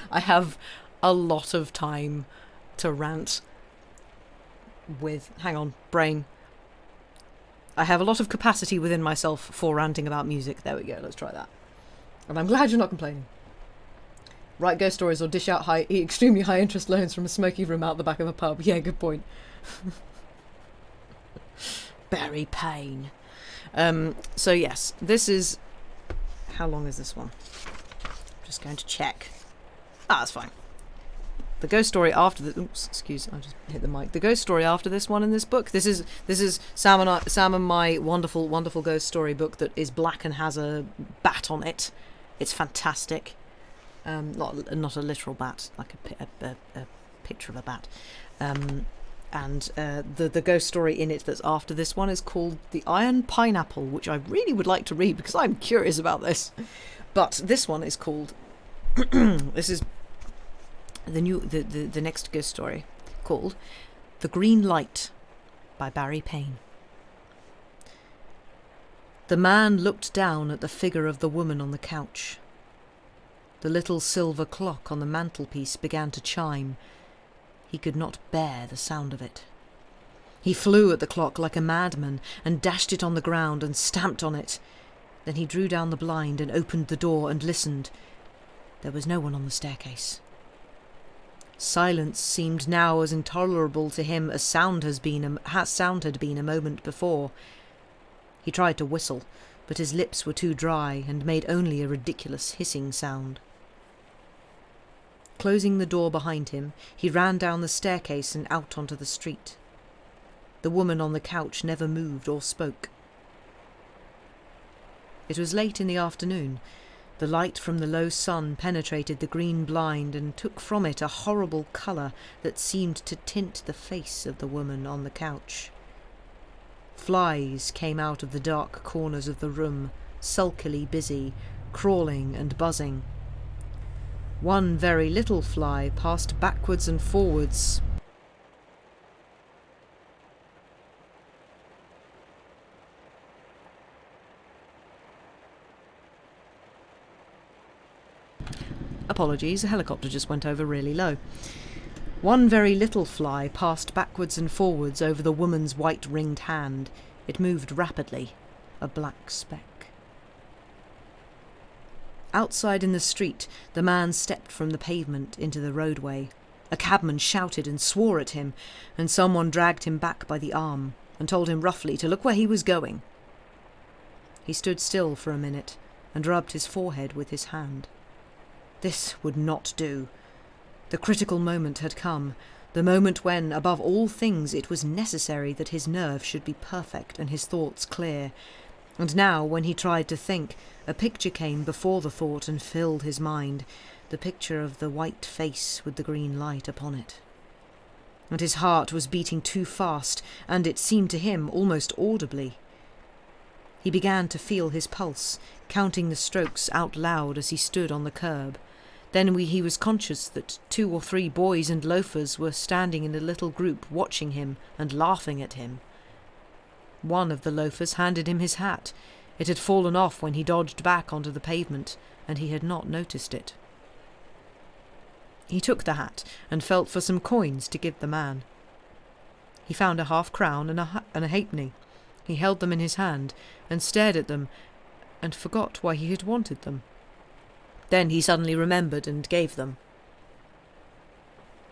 I have a lot of time to rant with. Hang on, brain. I have a lot of capacity within myself for ranting about music. There we go, let's try that. And I'm glad you're not complaining. Write ghost stories or dish out extremely high interest loans from a smoky room out the back of a pub. Yeah, good point. Barry Payne. So yes, this is... How long is this one? I'm just going to check. That's fine. The ghost story after the... Oops, excuse, I just hit the mic. The ghost story after this one in this book. This is Sam and my wonderful, wonderful ghost story book that is black and has a bat on it. It's fantastic. Not a literal bat, like a picture of a bat. And the ghost story in it that's after this one is called The Iron Pineapple, which I really would like to read because I'm curious about this. But this one is called... this is... The next ghost story, called The Green Light by Barry Payne. The man looked down at the figure of the woman on the couch. The little silver clock on the mantelpiece began to chime. He could not bear the sound of it. He flew at the clock like a madman and dashed it on the ground and stamped on it. Then he drew down the blind and opened the door and listened. There was no one on the staircase. Silence seemed now as intolerable to him as sound had been a moment before. He tried to whistle, but his lips were too dry and made only a ridiculous hissing sound. Closing the door behind him, he ran down the staircase and out onto the street. The woman on the couch never moved or spoke. It was late in the afternoon. The light from the low sun penetrated the green blind and took from it a horrible colour that seemed to tint the face of the woman on the couch. Flies came out of the dark corners of the room, sulkily busy, crawling and buzzing. One very little fly passed backwards and forwards. Apologies, a helicopter just went over really low. One very little fly passed backwards and forwards over the woman's white-ringed hand. It moved rapidly, a black speck. Outside in the street, the man stepped from the pavement into the roadway. A cabman shouted and swore at him, and someone dragged him back by the arm and told him roughly to look where he was going. He stood still for a minute and rubbed his forehead with his hand. This would not do. The critical moment had come, the moment when, above all things, it was necessary that his nerve should be perfect and his thoughts clear. And now, when he tried to think, a picture came before the thought and filled his mind, the picture of the white face with the green light upon it. And his heart was beating too fast, and it seemed to him almost audibly. He began to feel his pulse, counting the strokes out loud as he stood on the curb. Then he was conscious that 2 or 3 boys and loafers were standing in a little group watching him and laughing at him. One of the loafers handed him his hat. It had fallen off when he dodged back onto the pavement, and he had not noticed it. He took the hat and felt for some coins to give the man. He found a half-crown and a halfpenny. He held them in his hand and stared at them and forgot why he had wanted them. Then he suddenly remembered and gave them.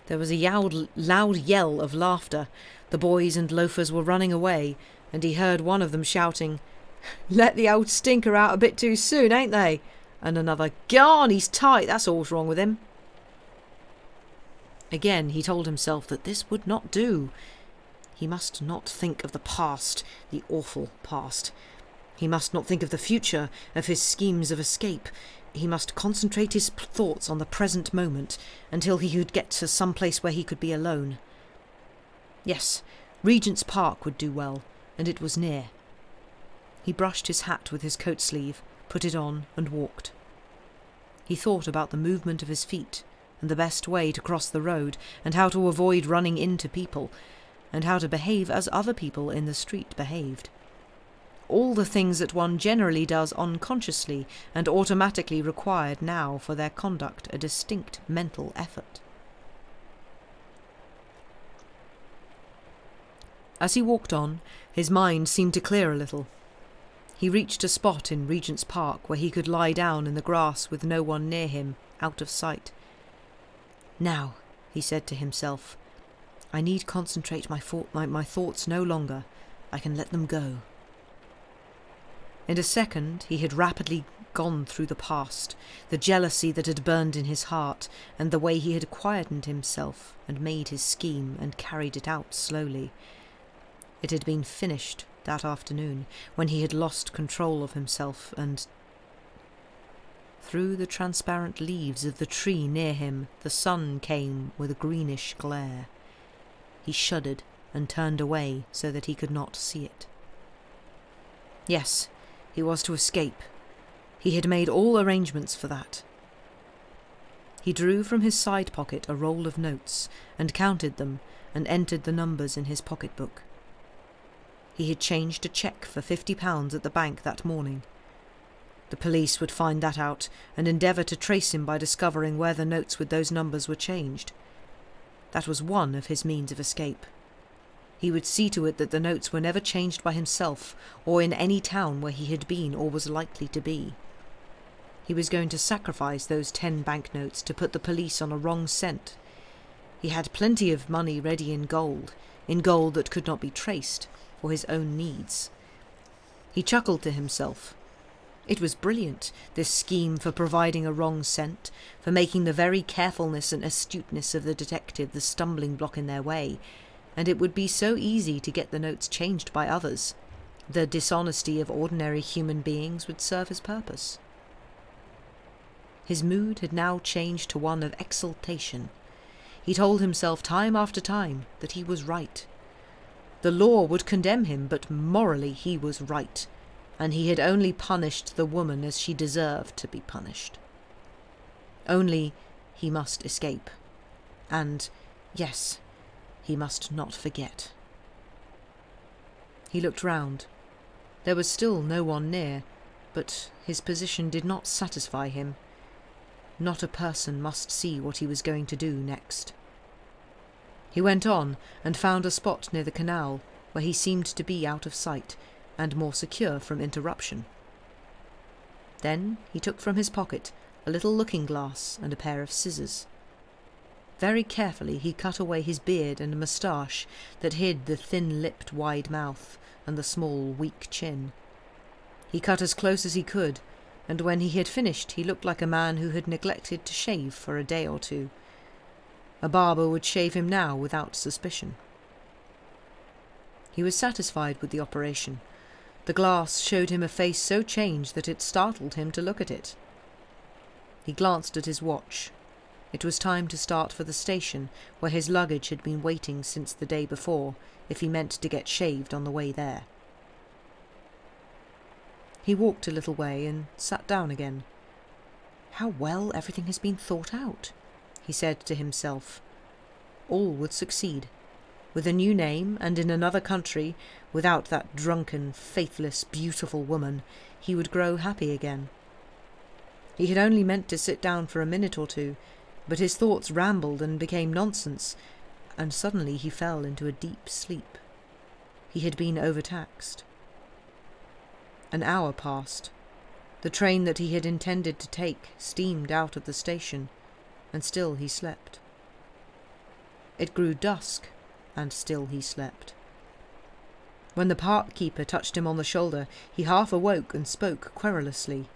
There was a loud yell of laughter. The boys and loafers were running away, and he heard one of them shouting, "Let the old stinker out a bit too soon, ain't they?" And another, "Garn, he's tight, that's all's wrong with him." Again he told himself that this would not do. He must not think of the past, the awful past. He must not think of the future, of his schemes of escape. He must concentrate his thoughts on the present moment until he could get to some place where he could be alone. Yes, Regent's Park would do well, and it was near. He brushed his hat with his coat sleeve, put it on, and walked. He thought about the movement of his feet, and the best way to cross the road, and how to avoid running into people, and how to behave as other people in the street behaved. All the things that one generally does unconsciously and automatically required now for their conduct a distinct mental effort. As he walked on, his mind seemed to clear a little. He reached a spot in Regent's Park where he could lie down in the grass with no one near him, out of sight. "Now," he said to himself, "I need concentrate my thoughts no longer. I can let them go." In a second he had rapidly gone through the past, the jealousy that had burned in his heart, and the way he had quietened himself and made his scheme and carried it out slowly. It had been finished that afternoon, when he had lost control of himself, and through the transparent leaves of the tree near him the sun came with a greenish glare. He shuddered and turned away so that he could not see it. Yes, he was to escape. He had made all arrangements for that. He drew from his side pocket a roll of notes and counted them and entered the numbers in his pocketbook. He had changed a cheque for £50 at the bank that morning. The police would find that out and endeavour to trace him by discovering where the notes with those numbers were changed. That was one of his means of escape. He would see to it that the notes were never changed by himself or in any town where he had been or was likely to be. He was going to sacrifice those 10 banknotes to put the police on a wrong scent. He had plenty of money ready in gold that could not be traced, for his own needs. He chuckled to himself. It was brilliant, this scheme for providing a wrong scent, for making the very carefulness and astuteness of the detective the stumbling block in their way, and it would be so easy to get the notes changed by others. The dishonesty of ordinary human beings would serve his purpose. His mood had now changed to one of exultation. He told himself time after time that he was right. The law would condemn him, but morally he was right, and he had only punished the woman as she deserved to be punished. Only he must escape. And, yes, he must not forget. He looked round. There was still no one near, but his position did not satisfy him. Not a person must see what he was going to do next. He went on and found a spot near the canal where he seemed to be out of sight and more secure from interruption. Then he took from his pocket a little looking-glass and a pair of scissors. Very carefully he cut away his beard and moustache that hid the thin-lipped wide mouth and the small, weak chin. He cut as close as he could, and when he had finished he looked like a man who had neglected to shave for a day or two. A barber would shave him now without suspicion. He was satisfied with the operation. The glass showed him a face so changed that it startled him to look at it. He glanced at his watch. It was time to start for the station, where his luggage had been waiting since the day before, if he meant to get shaved on the way there. He walked a little way and sat down again. How well everything has been thought out, he said to himself. All would succeed. With a new name and in another country, without that drunken, faithless, beautiful woman, he would grow happy again. He had only meant to sit down for a minute or two, but his thoughts rambled and became nonsense, and suddenly he fell into a deep sleep. He had been overtaxed. An hour passed. The train that he had intended to take steamed out of the station, and still he slept. It grew dusk, and still he slept. When the park keeper touched him on the shoulder, he half awoke and spoke querulously.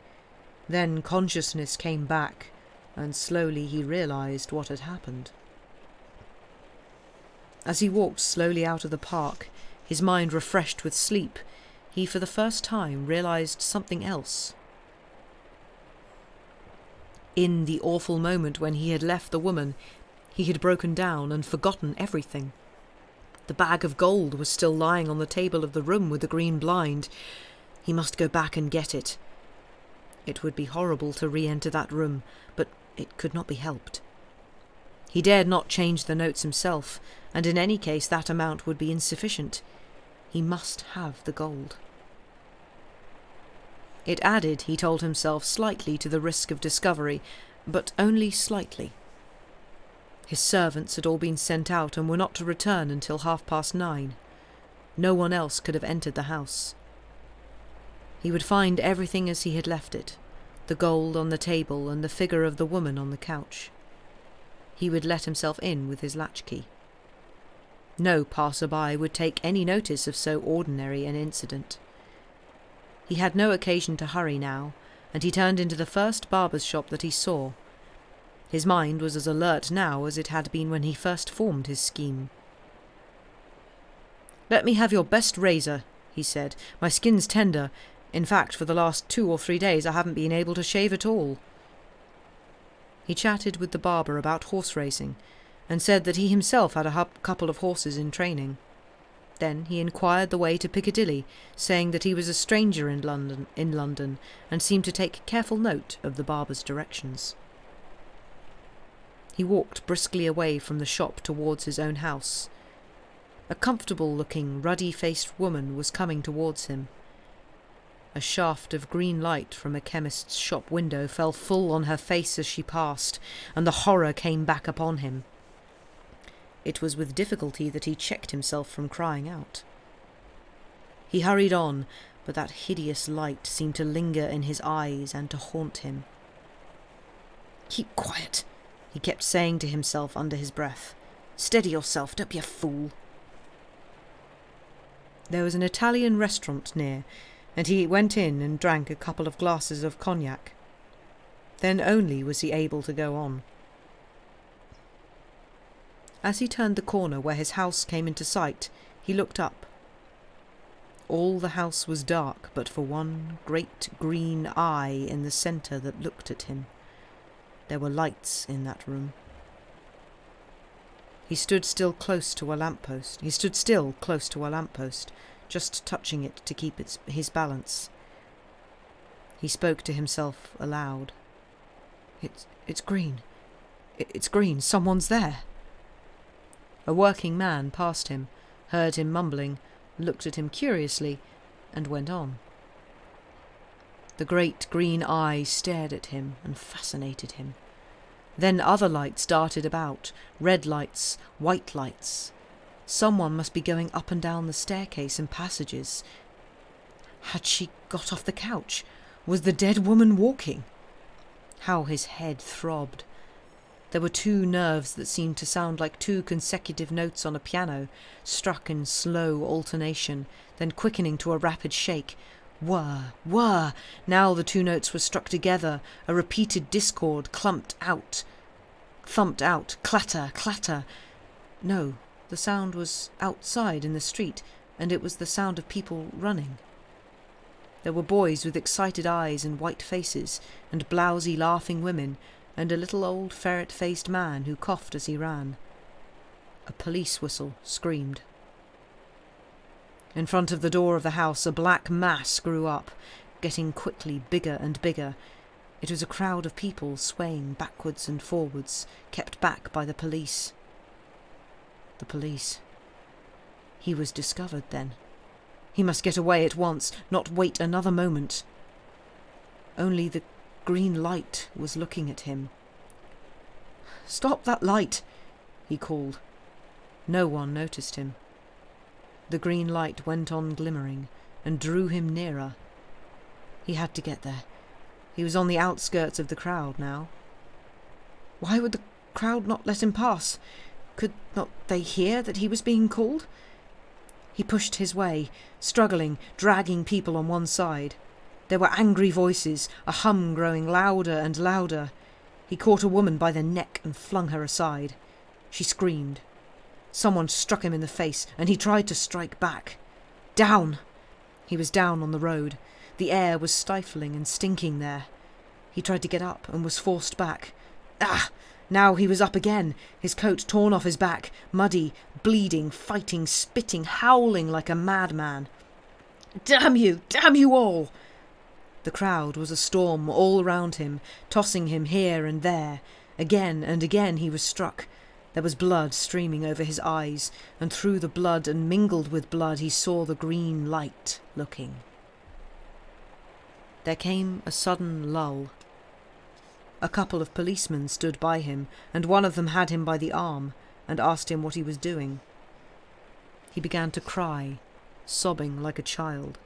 Then consciousness came back, and slowly he realized what had happened. As he walked slowly out of the park, his mind refreshed with sleep, he for the first time realized something else. In the awful moment when he had left the woman, he had broken down and forgotten everything. The bag of gold was still lying on the table of the room with the green blind. He must go back and get it. It would be horrible to re-enter that room, but it could not be helped. He dared not change the notes himself, and in any case that amount would be insufficient. He must have the gold. It added, he told himself, slightly to the risk of discovery, but only slightly. His servants had all been sent out and were not to return until 9:30. No one else could have entered the house. He would find everything as he had left it, the gold on the table and the figure of the woman on the couch. He would let himself in with his latchkey. No passer-by would take any notice of so ordinary an incident. He had no occasion to hurry now, and he turned into the first barber's shop that he saw. His mind was as alert now as it had been when he first formed his scheme. "Let me have your best razor," he said. "My skin's tender. In fact, for the last 2 or 3 days I haven't been able to shave at all." He chatted with the barber about horse racing, and said that he himself had a couple of horses in training. Then he inquired the way to Piccadilly, saying that he was a stranger in London, and seemed to take careful note of the barber's directions. He walked briskly away from the shop towards his own house. A comfortable-looking, ruddy-faced woman was coming towards him. A shaft of green light from a chemist's shop window fell full on her face as she passed, and the horror came back upon him. It was with difficulty that he checked himself from crying out. He hurried on, but that hideous light seemed to linger in his eyes and to haunt him. "Keep quiet," he kept saying to himself under his breath. "Steady yourself, don't be a fool." There was an Italian restaurant near, and he went in and drank a couple of glasses of cognac. Then only was he able to go on. As he turned the corner where his house came into sight, he looked up. All the house was dark but for one great green eye in the centre that looked at him. There were lights in that room. He stood still close to a lamppost, just touching it to keep his balance. He spoke to himself aloud. It's green. It's green. Someone's there." A working man passed him, heard him mumbling, looked at him curiously, and went on. The great green eye stared at him and fascinated him. Then other lights darted about, red lights, white lights. Someone must be going up and down the staircase and passages. Had she got off the couch? Was the dead woman walking? How his head throbbed. There were two nerves that seemed to sound like two consecutive notes on a piano, struck in slow alternation, then quickening to a rapid shake. Whir, whir! Now the two notes were struck together, a repeated discord, thumped out, clatter, clatter. No, the sound was outside in the street, and it was the sound of people running. There were boys with excited eyes and white faces, and blousy laughing women, and a little old ferret-faced man who coughed as he ran. A police whistle screamed. In front of the door of the house a black mass grew up, getting quickly bigger and bigger. It was a crowd of people swaying backwards and forwards, kept back by the police. The police. He was discovered then. He must get away at once, not wait another moment. Only the green light was looking at him. "Stop that light!" he called. No one noticed him. The green light went on glimmering and drew him nearer. He had to get there. He was on the outskirts of the crowd now. Why would the crowd not let him pass? Could not they hear that he was being called? He pushed his way, struggling, dragging people on one side. There were angry voices, a hum growing louder and louder. He caught a woman by the neck and flung her aside. She screamed. Someone struck him in the face, and he tried to strike back. Down! He was down on the road. The air was stifling and stinking there. He tried to get up and was forced back. Ah! Now he was up again, his coat torn off his back, muddy, bleeding, fighting, spitting, howling like a madman. Damn you all! The crowd was a storm all round him, tossing him here and there. Again and again he was struck. There was blood streaming over his eyes, and through the blood and mingled with blood he saw the green light looking. There came a sudden lull. A couple of policemen stood by him, and one of them had him by the arm and asked him what he was doing. He began to cry, sobbing like a child.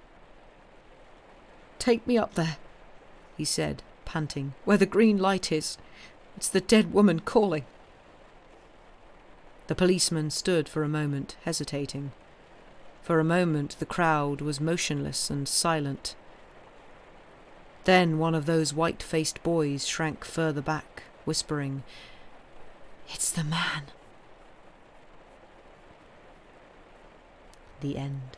"Take me up there," he said, panting, "where the green light is. It's the dead woman calling." The policeman stood for a moment, hesitating. For a moment the crowd was motionless and silent. Then one of those white-faced boys shrank further back, whispering, "It's the man." The end.